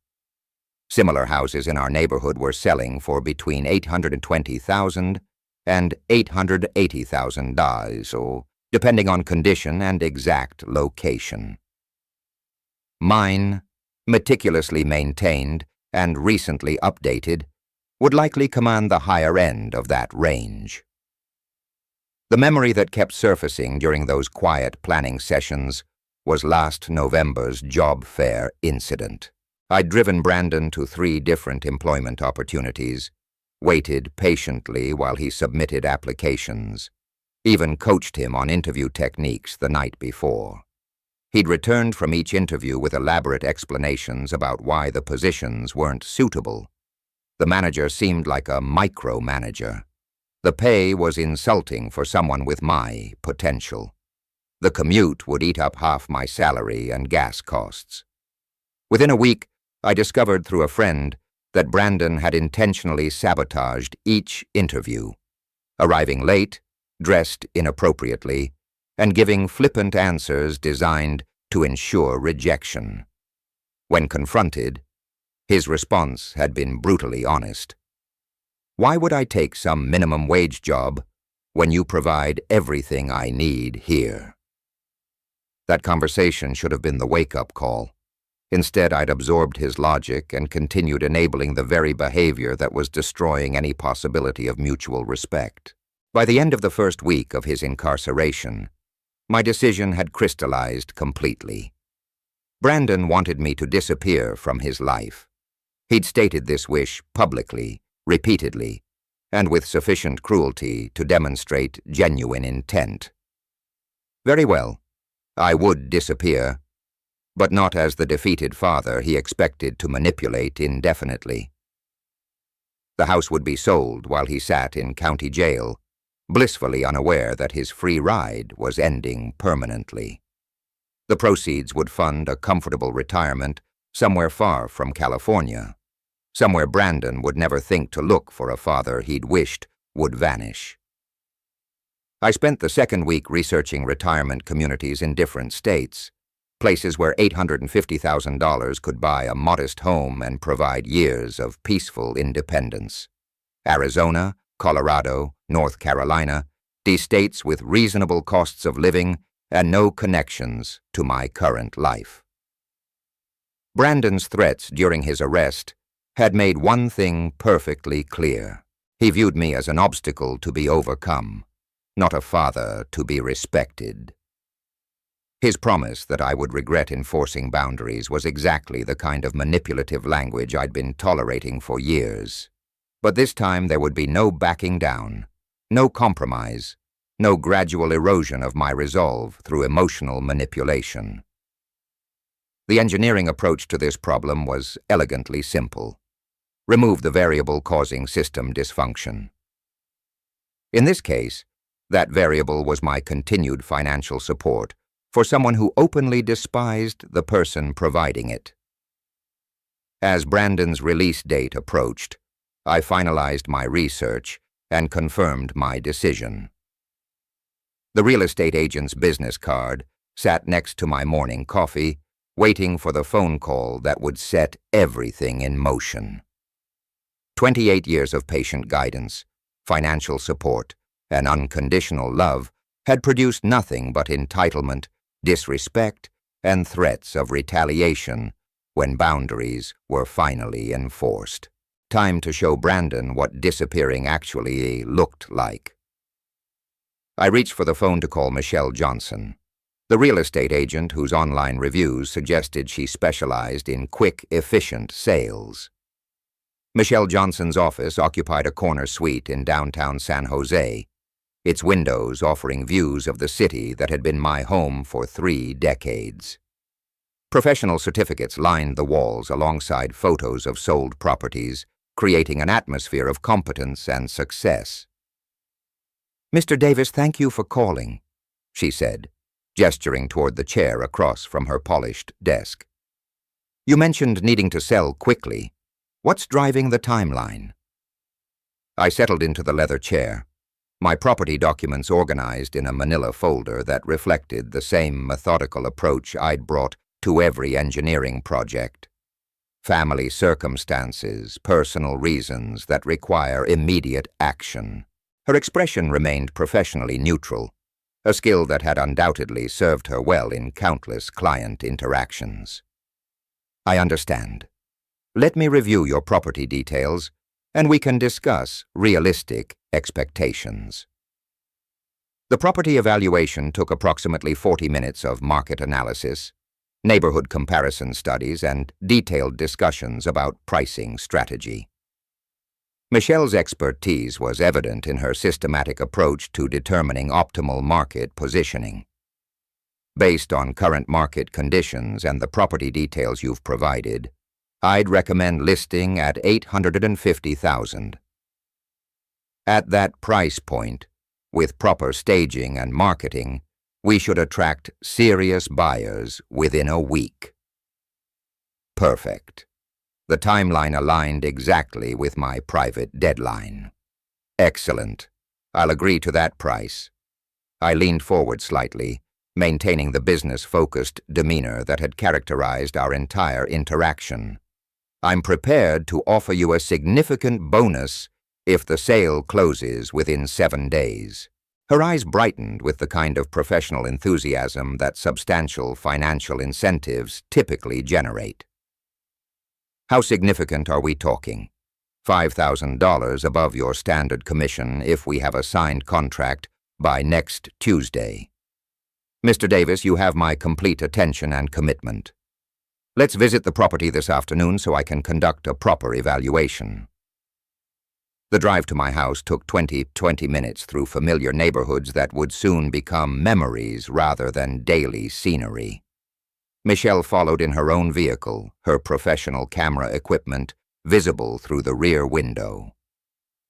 Similar houses in our neighborhood were selling for between $820,000 and $880,000, or depending on condition and exact location. Mine, meticulously maintained and recently updated, would likely command the higher end of that range. The memory that kept surfacing during those quiet planning sessions was last November's job fair incident. I'd driven Brandon to 3 different employment opportunities, waited patiently while he submitted applications, even coached him on interview techniques the night before. He'd returned from each interview with elaborate explanations about why the positions weren't suitable. The manager seemed like a micromanager. The pay was insulting for someone with my potential. The commute would eat up half my salary and gas costs. Within a week, I discovered through a friend that Brandon had intentionally sabotaged each interview, arriving late, dressed inappropriately, and giving flippant answers designed to ensure rejection. When confronted, his response had been brutally honest. Why would I take some minimum wage job when you provide everything I need here? That conversation should have been the wake-up call. Instead, I'd absorbed his logic and continued enabling the very behavior that was destroying any possibility of mutual respect. By the end of the first week of his incarceration, My decision had crystallized completely. Brandon wanted me to disappear from his life. He'd stated this wish publicly, repeatedly, and with sufficient cruelty to demonstrate genuine intent. Very well, I would disappear, but not as the defeated father he expected to manipulate indefinitely. The house would be sold while he sat in county jail, blissfully unaware that his free ride was ending permanently. The proceeds would fund a comfortable retirement somewhere far from California, somewhere Brandon would never think to look for a father he'd wished would vanish. I spent the second week researching retirement communities in different states, places where $850,000 could buy a modest home and provide years of peaceful independence. Arizona, Colorado, North Carolina, these states with reasonable costs of living and no connections to my current life. Brandon's threats during his arrest had made one thing perfectly clear. He viewed me as an obstacle to be overcome, not a father to be respected. His promise that I would regret enforcing boundaries was exactly the kind of manipulative language I'd been tolerating for years. But this time there would be no backing down, no compromise, no gradual erosion of my resolve through emotional manipulation. The engineering approach to this problem was elegantly simple. Remove the variable causing system dysfunction. In this case, that variable was my continued financial support for someone who openly despised the person providing it. As Brandon's release date approached, I finalized my research and confirmed my decision. The real estate agent's business card sat next to my morning coffee, waiting for the phone call that would set everything in motion. 28 years of patient guidance, financial support, and unconditional love had produced nothing but entitlement, disrespect, and threats of retaliation when boundaries were finally enforced. Time to show Brandon what disappearing actually looked like. I reached for the phone to call Michelle Johnson, the real estate agent whose online reviews suggested she specialized in quick, efficient sales. Michelle Johnson's office occupied a corner suite in downtown San Jose, its windows offering views of the city that had been my home for 3 decades. Professional certificates lined the walls alongside photos of sold properties, creating an atmosphere of competence and success. "Mr. Davis, thank you for calling," she said, gesturing toward the chair across from her polished desk. "You mentioned needing to sell quickly. What's driving the timeline?" I settled into the leather chair, my property documents organized in a manila folder that reflected the same methodical approach I'd brought to every engineering project. Family circumstances, personal reasons that require immediate action. Her expression remained professionally neutral, a skill that had undoubtedly served her well in countless client interactions. "I understand. Let me review your property details, and we can discuss realistic expectations." The property evaluation took approximately 40 minutes of market analysis, neighborhood comparison studies, and detailed discussions about pricing strategy. Michelle's expertise was evident in her systematic approach to determining optimal market positioning. Based on current market conditions and the property details you've provided, I'd recommend listing at $850,000. At that price point, with proper staging and marketing, we should attract serious buyers within a week. Perfect. The timeline aligned exactly with my private deadline. Excellent. I'll agree to that price. I leaned forward slightly, maintaining the business-focused demeanor that had characterized our entire interaction. "I'm prepared to offer you a significant bonus if the sale closes within 7 days. Her eyes brightened with the kind of professional enthusiasm that substantial financial incentives typically generate. "How significant are we talking? $5,000 above your standard commission if we have a signed contract by next Tuesday." Mr. Davis, you have my complete attention and commitment. Let's visit the property this afternoon so I can conduct a proper evaluation. The drive to my house took 20 minutes through familiar neighborhoods that would soon become memories rather than daily scenery. Michelle followed in her own vehicle, her professional camera equipment visible through the rear window.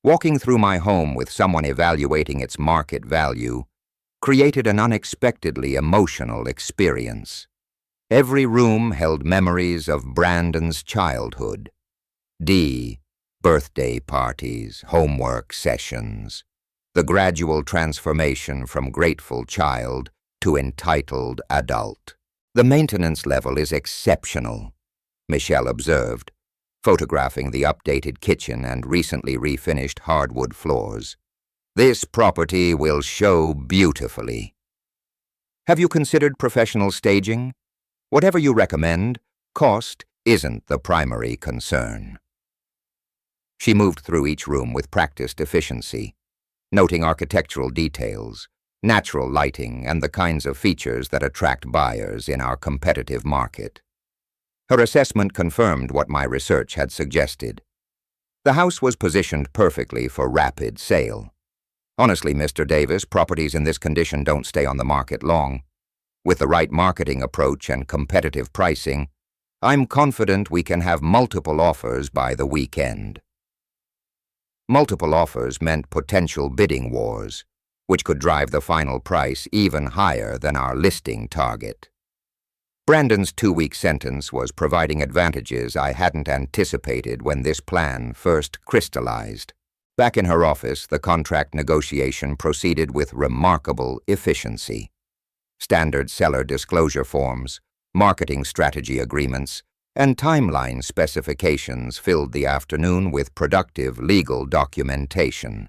Walking through my home with someone evaluating its market value created an unexpectedly emotional experience. Every room held memories of Brandon's childhood. Birthday parties, homework sessions, the gradual transformation from grateful child to entitled adult. The maintenance level is exceptional, Michelle observed, photographing the updated kitchen and recently refinished hardwood floors. This property will show beautifully. Have you considered professional staging? Whatever you recommend, cost isn't the primary concern. She moved through each room with practiced efficiency, noting architectural details, natural lighting, and the kinds of features that attract buyers in our competitive market. Her assessment confirmed what my research had suggested. The house was positioned perfectly for rapid sale. Honestly, Mr. Davis, properties in this condition don't stay on the market long. With the right marketing approach and competitive pricing, I'm confident we can have multiple offers by the weekend. Multiple offers meant potential bidding wars, which could drive the final price even higher than our listing target. Brandon's 2-week sentence was providing advantages I hadn't anticipated when this plan first crystallized. Back in her office, the contract negotiation proceeded with remarkable efficiency. Standard seller disclosure forms, marketing strategy agreements, and timeline specifications filled the afternoon with productive legal documentation.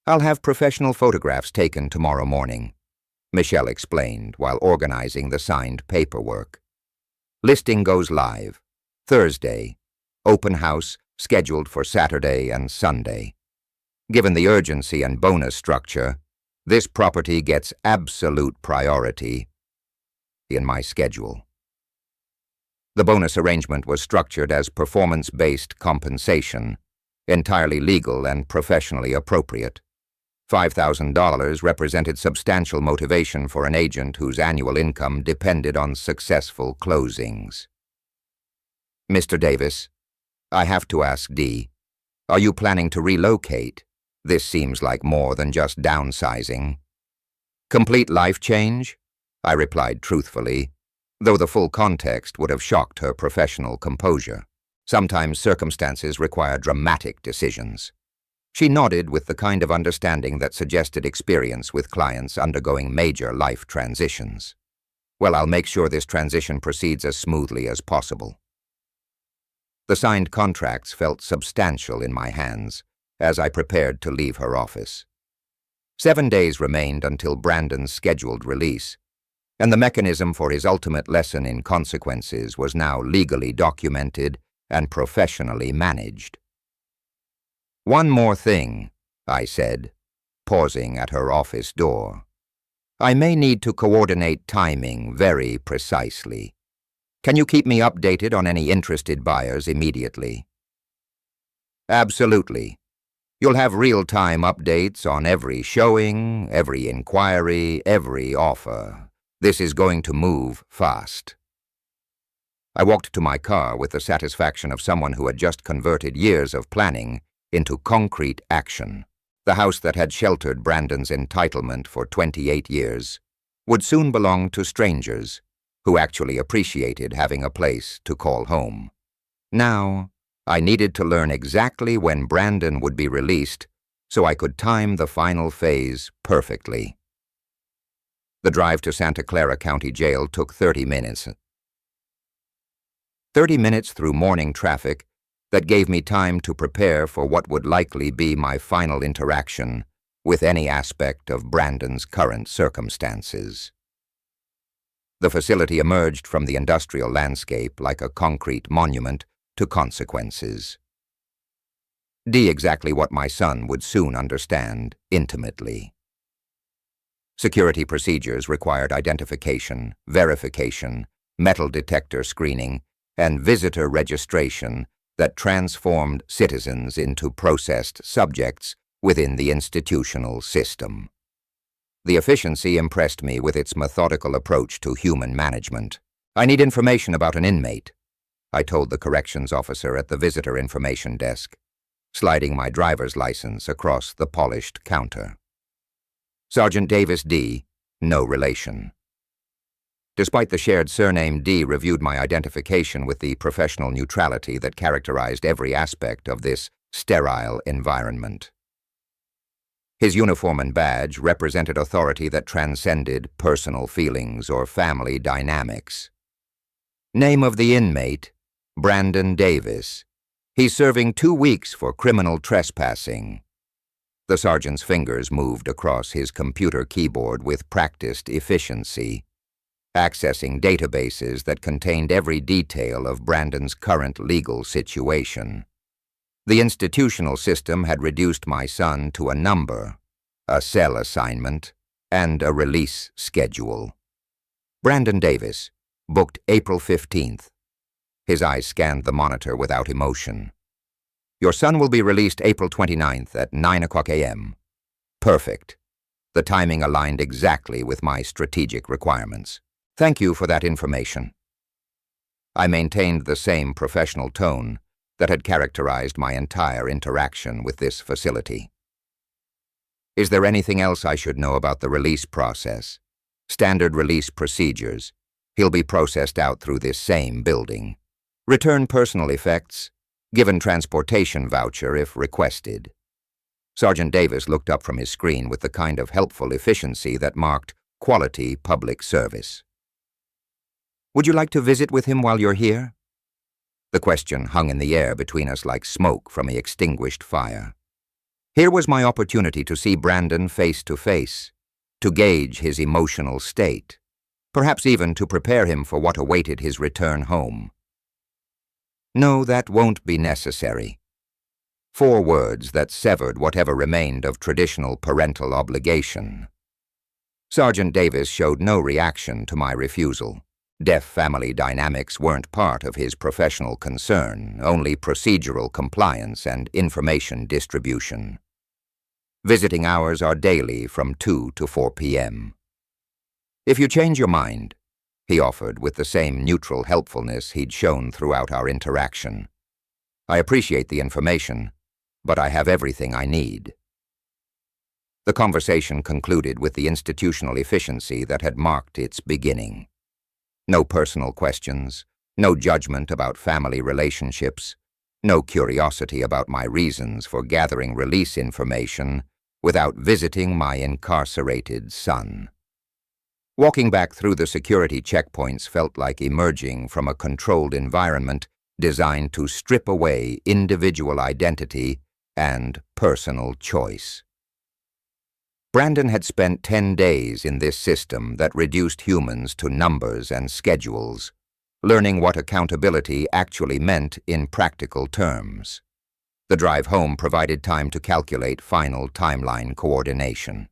I'll have professional photographs taken tomorrow morning, Michelle explained while organizing the signed paperwork. Listing goes live Thursday, open house scheduled for Saturday and Sunday. Given the urgency and bonus structure, this property gets absolute priority in my schedule. The bonus arrangement was structured as performance-based compensation, entirely legal and professionally appropriate. $5,000 represented substantial motivation for an agent whose annual income depended on successful closings. Mr. Davis, I have to ask Dee, are you planning to relocate? This seems like more than just downsizing. Complete life change? I replied truthfully, though the full context would have shocked her professional composure. Sometimes circumstances require dramatic decisions. She nodded with the kind of understanding that suggested experience with clients undergoing major life transitions. Well, I'll make sure this transition proceeds as smoothly as possible. The signed contracts felt substantial in my hands as I prepared to leave her office. 7 days remained until Brandon's scheduled release, and the mechanism for his ultimate lesson in consequences was now legally documented and professionally managed. One more thing, I said, pausing at her office door. I may need to coordinate timing very precisely. Can you keep me updated on any interested buyers immediately? Absolutely. You'll have real-time updates on every showing, every inquiry, every offer. This is going to move fast. I walked to my car with the satisfaction of someone who had just converted years of planning into concrete action. The house that had sheltered Brandon's entitlement for 28 years would soon belong to strangers who actually appreciated having a place to call home. Now, I needed to learn exactly when Brandon would be released so I could time the final phase perfectly. The drive to Santa Clara County Jail took 30 minutes. 30 minutes through morning traffic that gave me time to prepare for what would likely be my final interaction with any aspect of Brandon's current circumstances. The facility emerged from the industrial landscape like a concrete monument to consequences. Exactly what my son would soon understand intimately. Security procedures required identification, verification, metal detector screening, and visitor registration that transformed citizens into processed subjects within the institutional system. The efficiency impressed me with its methodical approach to human management. "I need information about an inmate," I told the corrections officer at the visitor information desk, sliding my driver's license across the polished counter. "Sergeant Davis D., no relation." Despite the shared surname, D reviewed my identification with the professional neutrality that characterized every aspect of this sterile environment. His uniform and badge represented authority that transcended personal feelings or family dynamics. "Name of the inmate, Brandon Davis. He's serving 2 weeks for criminal trespassing." The sergeant's fingers moved across his computer keyboard with practiced efficiency, accessing databases that contained every detail of Brandon's current legal situation. The institutional system had reduced my son to a number, a cell assignment, and a release schedule. "Brandon Davis, booked April 15th. His eyes scanned the monitor without emotion. "Your son will be released April 29th at 9:00 a.m. "Perfect. The timing aligned exactly with my strategic requirements. "Thank you for that information." I maintained the same professional tone that had characterized my entire interaction with this facility. "Is there anything else I should know about the release process? Standard release procedures. He'll be processed out through this same building. Return personal effects. Given transportation voucher if requested." Sergeant Davis looked up from his screen with the kind of helpful efficiency that marked quality public service. "Would you like to visit with him while you're here?" The question hung in the air between us like smoke from an extinguished fire. Here was my opportunity to see Brandon face to face, to gauge his emotional state, perhaps even to prepare him for what awaited his return home. "No, that won't be necessary." 4 words that severed whatever remained of traditional parental obligation. Sergeant Davis showed no reaction to my refusal. Deaf family dynamics weren't part of his professional concern, only procedural compliance and information distribution. Visiting hours are daily from 2 to 4 p.m. "If you change your mind," he offered with the same neutral helpfulness he'd shown throughout our interaction. "I appreciate the information, but I have everything I need." The conversation concluded with the institutional efficiency that had marked its beginning. No personal questions, no judgment about family relationships, no curiosity about my reasons for gathering release information without visiting my incarcerated son. Walking back through the security checkpoints felt like emerging from a controlled environment designed to strip away individual identity and personal choice. Brandon had spent 10 days in this system that reduced humans to numbers and schedules, learning what accountability actually meant in practical terms. The drive home provided time to calculate final timeline coordination.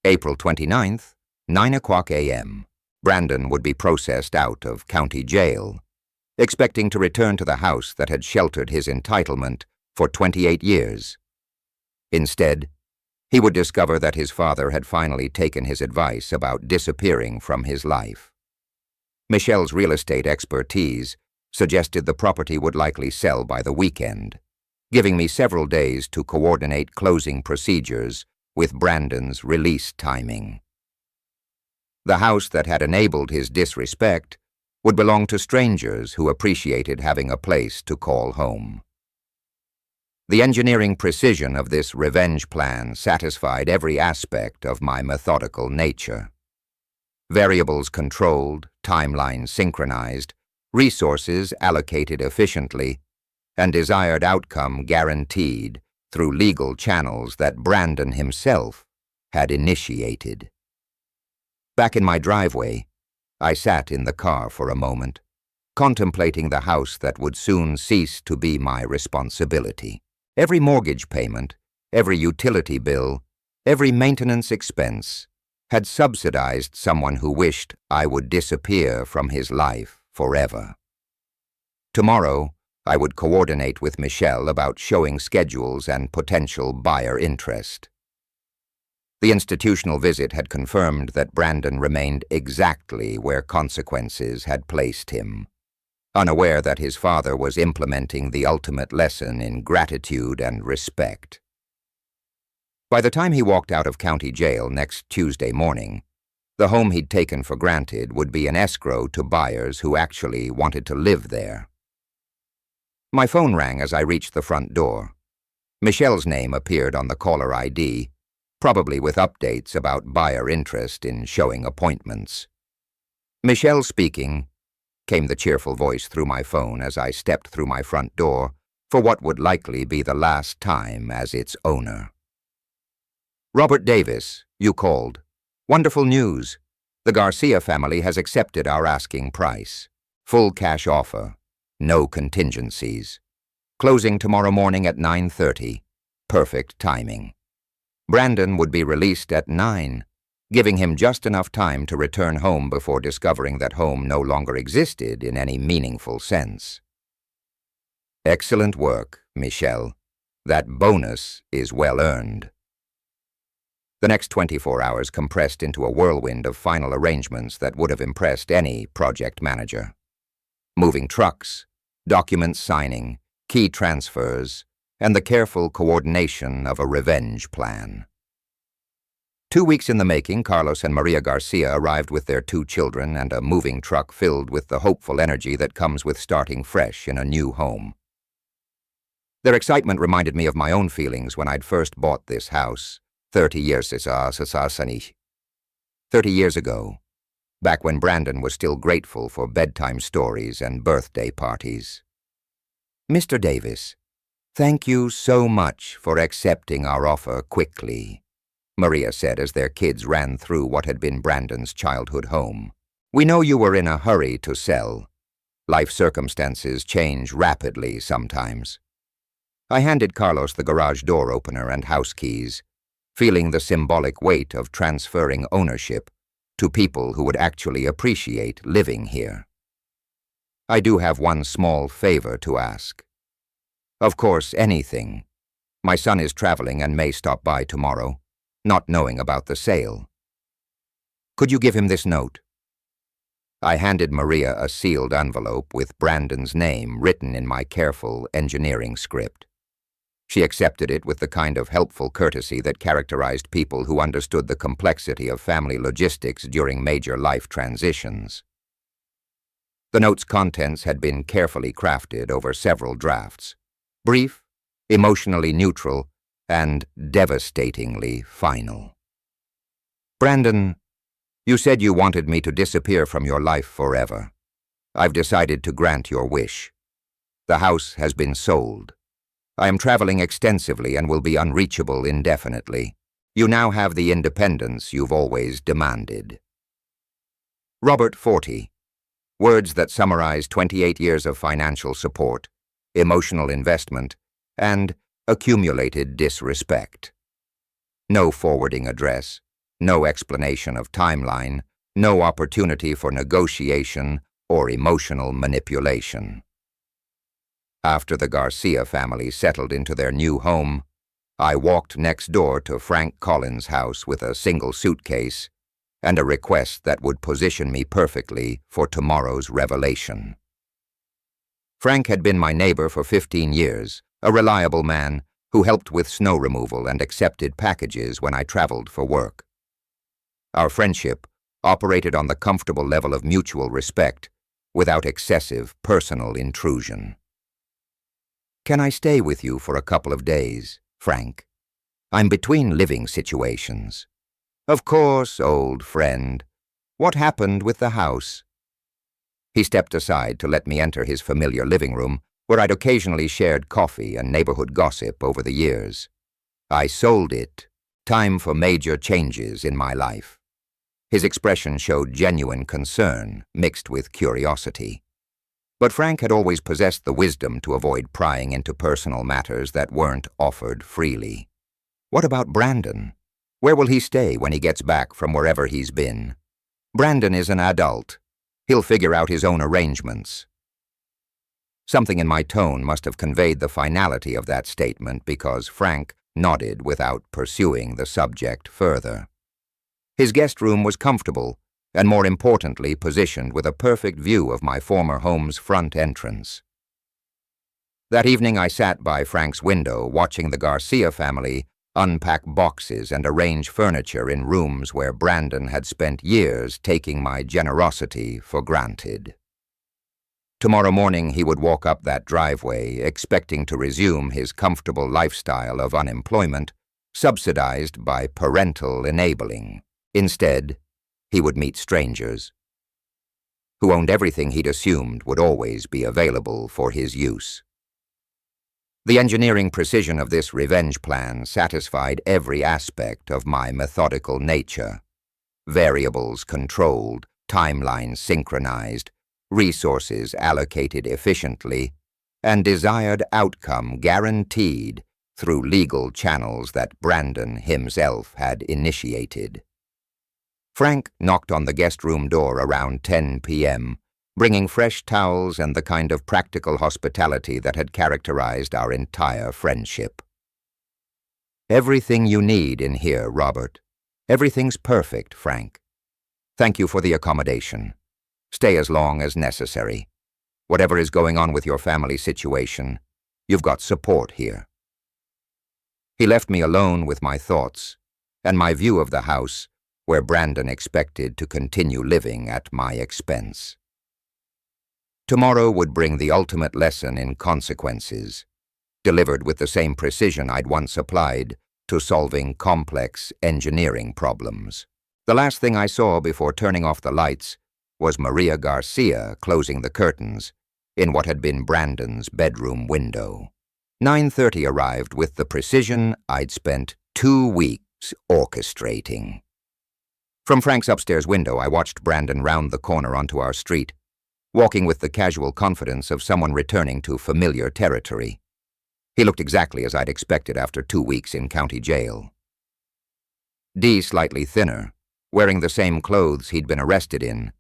April 29th, 9:00 a.m. Brandon would be processed out of county jail, expecting to return to the house that had sheltered his entitlement for 28 years. Instead, he would discover that his father had finally taken his advice about disappearing from his life. Michelle's real estate expertise suggested the property would likely sell by the weekend, giving me several days to coordinate closing procedures with Brandon's release timing. The house that had enabled his disrespect would belong to strangers who appreciated having a place to call home. The engineering precision of this revenge plan satisfied every aspect of my methodical nature. Variables controlled, timelines synchronized, resources allocated efficiently, and desired outcome guaranteed through legal channels that Brandon himself had initiated. Back in my driveway, I sat in the car for a moment, contemplating the house that would soon cease to be my responsibility. Every mortgage payment, every utility bill, Every maintenance expense had subsidized someone who wished I would disappear from his life forever. Tomorrow, I would coordinate with Michelle about showing schedules and potential buyer interest. The institutional visit had confirmed that Brandon remained exactly where consequences had placed him, unaware that his father was implementing the ultimate lesson in gratitude and respect. By the time he walked out of county jail next Tuesday morning, the home he'd taken for granted would be an escrow to buyers who actually wanted to live there. My phone rang as I reached the front door. Michelle's name appeared on the caller ID, probably with updates about buyer interest in showing appointments. "Michelle speaking," came the cheerful voice through my phone as I stepped through my front door for what would likely be the last time as its owner. "Robert Davis, you called. Wonderful news. The Garcia family has accepted our asking price. Full cash offer. No contingencies. Closing tomorrow morning at 9:30. Perfect timing. Brandon would be released at 9, giving him just enough time to return home before discovering that home no longer existed in any meaningful sense." "Excellent work, Michelle. That bonus is well earned." The next 24 hours compressed into a whirlwind of final arrangements that would have impressed any project manager. Moving trucks, documents signing, key transfers, and the careful coordination of a revenge plan. 2 weeks in the making, Carlos and Maria Garcia arrived with their 2 children and a moving truck filled with the hopeful energy that comes with starting fresh in a new home. Their excitement reminded me of my own feelings when I'd first bought this house, 30 years ago, back when Brandon was still grateful for bedtime stories and birthday parties. "Mr. Davis, thank you so much for accepting our offer quickly," Maria said as their kids ran through what had been Brandon's childhood home. "We know you were in a hurry to sell. Life circumstances change rapidly sometimes." I handed Carlos the garage door opener and house keys, feeling the symbolic weight of transferring ownership to people who would actually appreciate living here. "I do have one small favor to ask." "Of course, anything. My son is traveling and may stop by tomorrow, not knowing about the sale. Could you give him this note?" I handed Maria a sealed envelope with Brandon's name written in my careful engineering script. She accepted it with the kind of helpful courtesy that characterized people who understood the complexity of family logistics during major life transitions. The note's contents had been carefully crafted over several drafts, brief, emotionally neutral, and devastatingly final. "Brandon, you said you wanted me to disappear from your life forever. I've decided to grant your wish. The house has been sold. I am traveling extensively and will be unreachable indefinitely. You now have the independence you've always demanded." Robert 40. Words that summarize 28 years of financial support, emotional investment, and accumulated disrespect. No forwarding address, no explanation of timeline, no opportunity for negotiation or emotional manipulation. After the Garcia family settled into their new home, I walked next door to Frank Collins' house with a single suitcase and a request that would position me perfectly for tomorrow's revelation. Frank had been my neighbor for 15 years, a reliable man who helped with snow removal and accepted packages when I traveled for work. Our friendship operated on the comfortable level of mutual respect without excessive personal intrusion. "Can I stay with you for a couple of days, Frank? I'm between living situations." "Of course, old friend. What happened with the house?" He stepped aside to let me enter his familiar living room, where I'd occasionally shared coffee and neighborhood gossip over the years. "I sold it. Time for major changes in my life." His expression showed genuine concern mixed with curiosity. But Frank had always possessed the wisdom to avoid prying into personal matters that weren't offered freely. "What about Brandon? Where will he stay when he gets back from wherever he's been? Brandon is an adult. He'll figure out his own arrangements. Something in my tone must have conveyed the finality of that statement because Frank nodded without pursuing the subject further. His guest room was comfortable and, more importantly, positioned with a perfect view of my former home's front entrance. That evening I sat by Frank's window watching the Garcia family unpack boxes and arrange furniture in rooms where Brandon had spent years taking my generosity for granted. Tomorrow morning he would walk up that driveway expecting to resume his comfortable lifestyle of unemployment, subsidized by parental enabling. Instead, he would meet strangers who owned everything he'd assumed would always be available for his use. The engineering precision of this revenge plan satisfied every aspect of my methodical nature. Variables controlled, timelines synchronized, resources allocated efficiently, and desired outcome guaranteed through legal channels that Brandon himself had initiated. Frank knocked on the guest room door around 10 p.m., bringing fresh towels and the kind of practical hospitality that had characterized our entire friendship. "Everything you need in here, Robert. Everything's perfect, Frank. Thank you for the accommodation. Stay as long as necessary. Whatever is going on with your family situation, you've got support here." He left me alone with my thoughts and my view of the house where Brandon expected to continue living at my expense. Tomorrow would bring the ultimate lesson in consequences, delivered with the same precision I'd once applied to solving complex engineering problems. The last thing I saw before turning off the lights was Maria Garcia closing the curtains in what had been Brandon's bedroom window. 9:30 arrived with the precision I'd spent 2 weeks orchestrating. From Frank's upstairs window, I watched Brandon round the corner onto our street, walking with the casual confidence of someone returning to familiar territory. He looked exactly as I'd expected after 2 weeks in county jail. D slightly thinner, wearing the same clothes he'd been arrested in,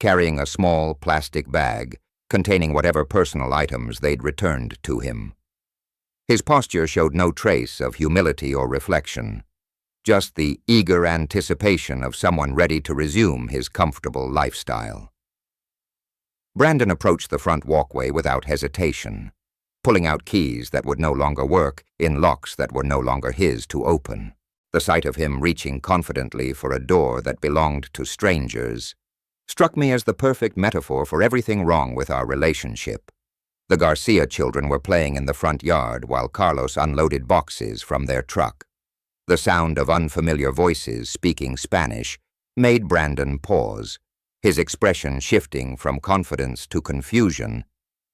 carrying a small plastic bag containing whatever personal items they'd returned to him. His posture showed no trace of humility or reflection, just the eager anticipation of someone ready to resume his comfortable lifestyle. Brandon approached the front walkway without hesitation, pulling out keys that would no longer work in locks that were no longer his to open. The sight of him reaching confidently for a door that belonged to strangers struck me as the perfect metaphor for everything wrong with our relationship. The Garcia children were playing in the front yard while Carlos unloaded boxes from their truck. The sound of unfamiliar voices speaking Spanish made Brandon pause, his expression shifting from confidence to confusion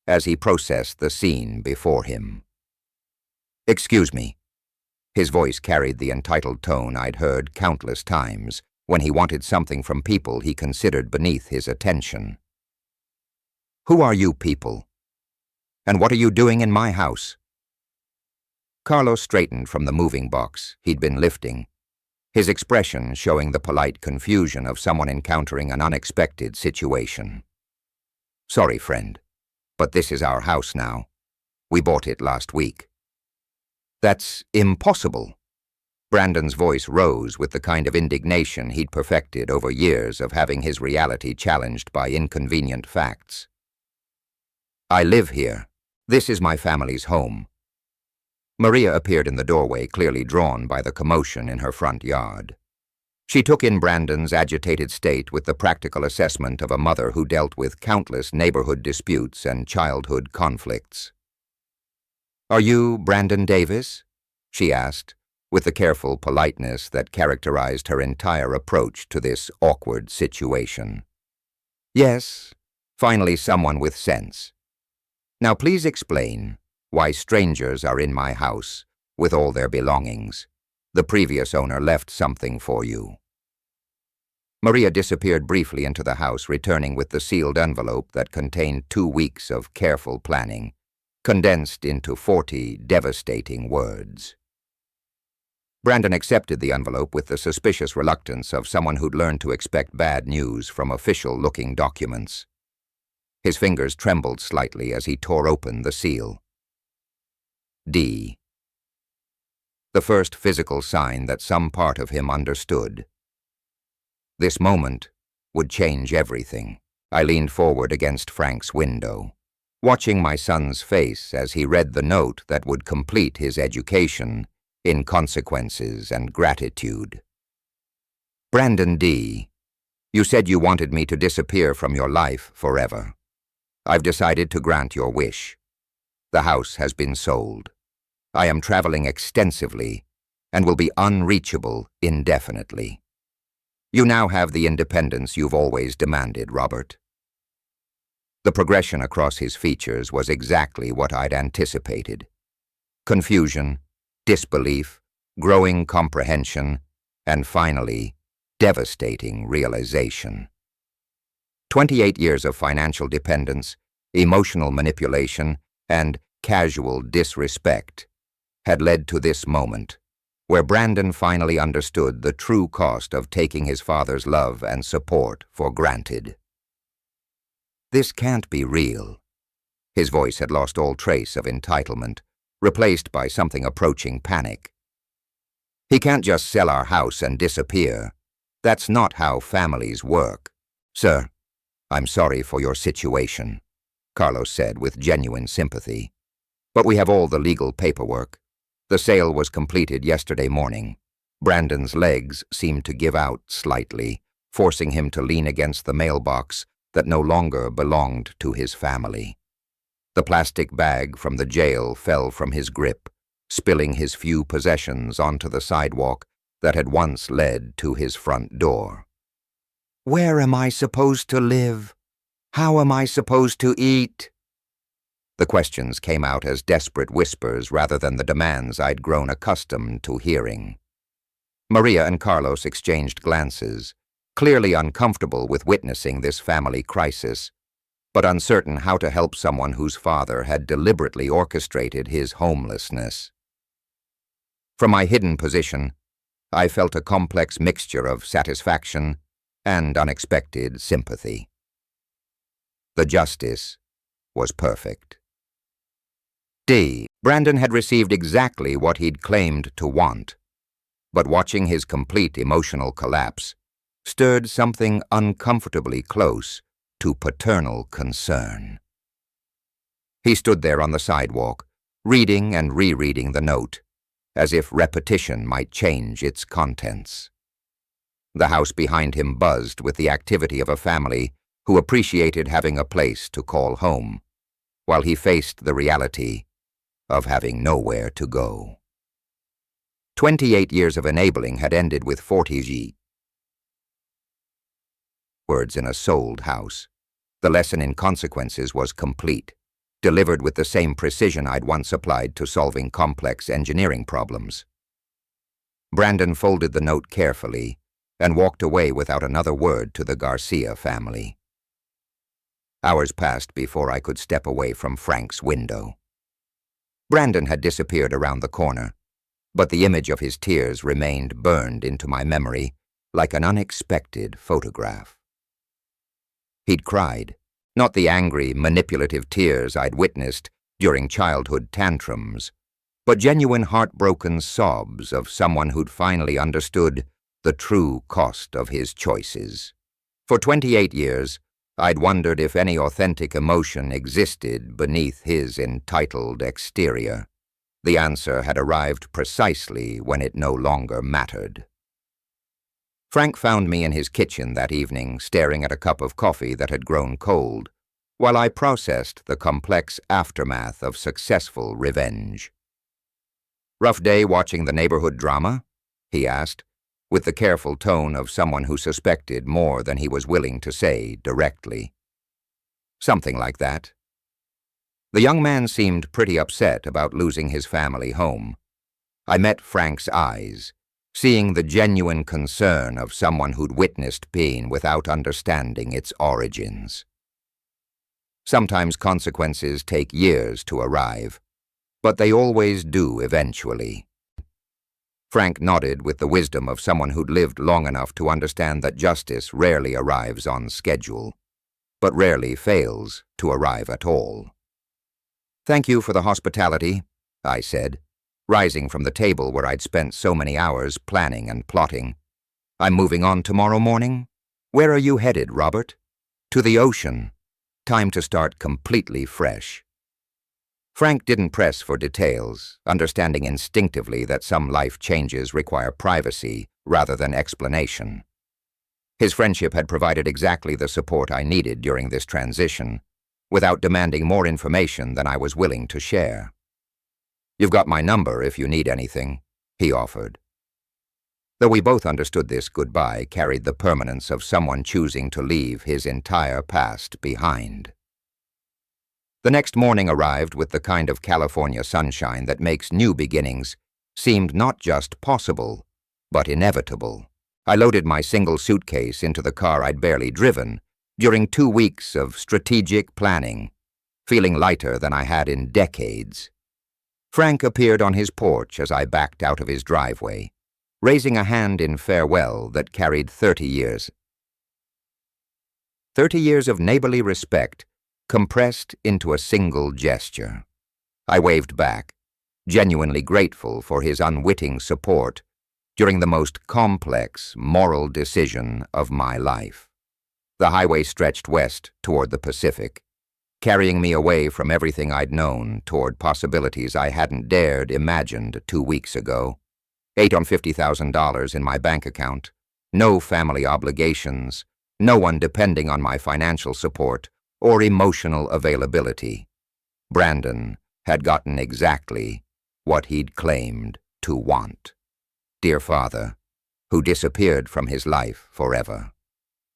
as he processed the scene before him. "Excuse me." His voice carried the entitled tone I'd heard countless times when he wanted something from people he considered beneath his attention. "Who are you people? And what are you doing in my house?" Carlos straightened from the moving box he'd been lifting, his expression showing the polite confusion of someone encountering an unexpected situation. "Sorry, friend, but this is our house now. We bought it last week." "That's impossible." Brandon's voice rose with the kind of indignation he'd perfected over years of having his reality challenged by inconvenient facts. "I live here. This is my family's home." Maria appeared in the doorway, clearly drawn by the commotion in her front yard. She took in Brandon's agitated state with the practical assessment of a mother who dealt with countless neighborhood disputes and childhood conflicts. "Are you Brandon Davis?" she asked, with the careful politeness that characterized her entire approach to this awkward situation. "Yes, finally someone with sense. Now please explain why strangers are in my house with all their belongings. The previous owner left something for you." Maria disappeared briefly into the house, returning with the sealed envelope that contained 2 weeks of careful planning, condensed into 40 devastating words. Brandon accepted the envelope with the suspicious reluctance of someone who'd learned to expect bad news from official-looking documents. His fingers trembled slightly as he tore open the seal. D. The first physical sign that some part of him understood. This moment would change everything. I leaned forward against Frank's window, watching my son's face as he read the note that would complete his education in consequences and gratitude. Brandon D., you said you wanted me to disappear from your life forever. I've decided to grant your wish. The house has been sold. I am traveling extensively and will be unreachable indefinitely. You now have the independence you've always demanded, Robert. The progression across his features was exactly what I'd anticipated. Confusion, disbelief, growing comprehension, and finally, devastating realization. 28 years of financial dependence, emotional manipulation, and casual disrespect had led to this moment, where Brandon finally understood the true cost of taking his father's love and support for granted. This can't be real. His voice had lost all trace of entitlement, replaced by something approaching panic. He can't just sell our house and disappear. That's not how families work. Sir, I'm sorry for your situation, Carlos said with genuine sympathy. But we have all the legal paperwork. The sale was completed yesterday morning. Brandon's legs seemed to give out slightly, forcing him to lean against the mailbox that no longer belonged to his family. The plastic bag from the jail fell from his grip, spilling his few possessions onto the sidewalk that had once led to his front door. Where am I supposed to live? How am I supposed to eat? The questions came out as desperate whispers rather than the demands I'd grown accustomed to hearing. Maria and Carlos exchanged glances, clearly uncomfortable with witnessing this family crisis, but uncertain how to help someone whose father had deliberately orchestrated his homelessness. From my hidden position, I felt a complex mixture of satisfaction and unexpected sympathy. The justice was perfect. D. Brandon had received exactly what he'd claimed to want, but watching his complete emotional collapse stirred something uncomfortably close to paternal concern. He stood there on the sidewalk, reading and rereading the note, as if repetition might change its contents. The house behind him buzzed with the activity of a family who appreciated having a place to call home, while he faced the reality of having nowhere to go. 28 years of enabling had ended with 40 words in a sold house. The lesson in consequences was complete, delivered with the same precision I'd once applied to solving complex engineering problems. Brandon folded the note carefully and walked away without another word to the Garcia family. Hours passed before I could step away from Frank's window. Brandon had disappeared around the corner, but the image of his tears remained burned into my memory like an unexpected photograph. He'd cried, not the angry, manipulative tears I'd witnessed during childhood tantrums, but genuine heartbroken sobs of someone who'd finally understood the true cost of his choices. For 28 years, I'd wondered if any authentic emotion existed beneath his entitled exterior. The answer had arrived precisely when it no longer mattered. Frank found me in his kitchen that evening, staring at a cup of coffee that had grown cold, while I processed the complex aftermath of successful revenge. "Rough day watching the neighborhood drama?" he asked, with the careful tone of someone who suspected more than he was willing to say directly. "Something like that." The young man seemed pretty upset about losing his family home. I met Frank's eyes, seeing the genuine concern of someone who'd witnessed pain without understanding its origins. Sometimes consequences take years to arrive, but they always do eventually. Frank nodded with the wisdom of someone who'd lived long enough to understand that justice rarely arrives on schedule, but rarely fails to arrive at all. "Thank you for the hospitality," I said, rising from the table where I'd spent so many hours planning and plotting. "I'm moving on tomorrow morning." "Where are you headed, Robert?" "To the ocean. Time to start completely fresh." Frank didn't press for details, understanding instinctively that some life changes require privacy rather than explanation. His friendship had provided exactly the support I needed during this transition, without demanding more information than I was willing to share. "You've got my number if you need anything," he offered. Though we both understood this goodbye carried the permanence of someone choosing to leave his entire past behind. The next morning arrived with the kind of California sunshine that makes new beginnings seemed not just possible, but inevitable. I loaded my single suitcase into the car I'd barely driven during 2 weeks of strategic planning, feeling lighter than I had in decades. Frank appeared on his porch as I backed out of his driveway, raising a hand in farewell that carried 30 years. 30 years of neighborly respect compressed into a single gesture. I waved back, genuinely grateful for his unwitting support during the most complex moral decision of my life. The highway stretched west toward the Pacific, carrying me away from everything I'd known toward possibilities I hadn't dared imagined 2 weeks ago. $850,000 in my bank account, no family obligations, no one depending on my financial support or emotional availability. Brandon had gotten exactly what he'd claimed to want. Dear father, who disappeared from his life forever.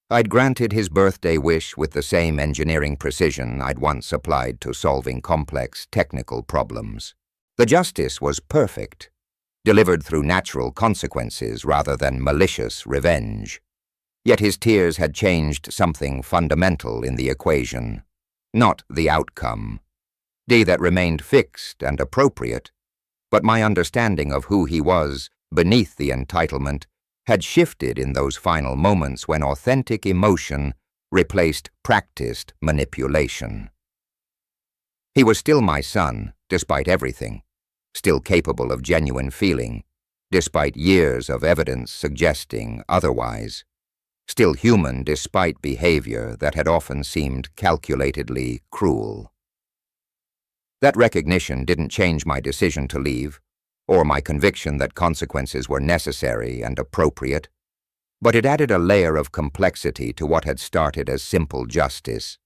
I'd granted his birthday wish with the same engineering precision I'd once applied to solving complex technical problems. The justice was perfect, delivered through natural consequences rather than malicious revenge. Yet his tears had changed something fundamental in the equation, not the outcome. That remained fixed and appropriate, but my understanding of who he was beneath the entitlement had shifted in those final moments when authentic emotion replaced practiced manipulation. He was still my son, despite everything, still capable of genuine feeling, despite years of evidence suggesting otherwise. Still human despite behavior that had often seemed calculatedly cruel. That recognition didn't change my decision to leave, or my conviction that consequences were necessary and appropriate, but it added a layer of complexity to what had started as simple justice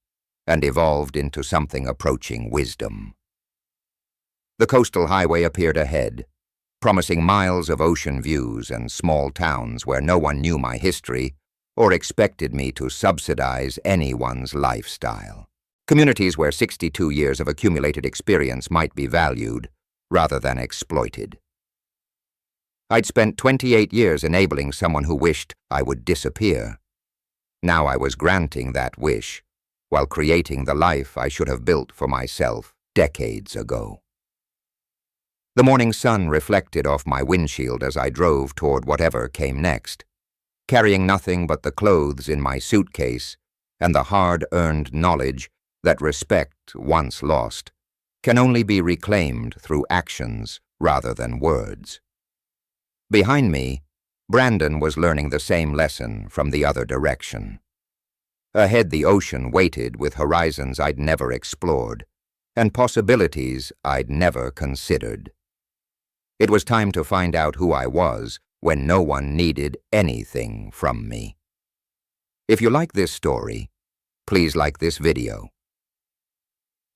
and evolved into something approaching wisdom. The coastal highway appeared ahead, promising miles of ocean views and small towns where no one knew my history or expected me to subsidize anyone's lifestyle. Communities where 62 years of accumulated experience might be valued rather than exploited. I'd spent 28 years enabling someone who wished I would disappear. Now I was granting that wish while creating the life I should have built for myself decades ago. The morning sun reflected off my windshield as I drove toward whatever came next, carrying nothing but the clothes in my suitcase and the hard-earned knowledge that respect, once lost, can only be reclaimed through actions rather than words. Behind me, Brandon was learning the same lesson from the other direction. Ahead, the ocean waited with horizons I'd never explored and possibilities I'd never considered. It was time to find out who I was when no one needed anything from me. If you like this story, please like this video.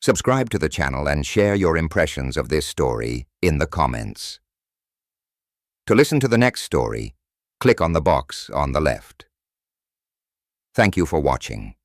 Subscribe to the channel and share your impressions of this story in the comments. To listen to the next story, click on the box on the left. Thank you for watching.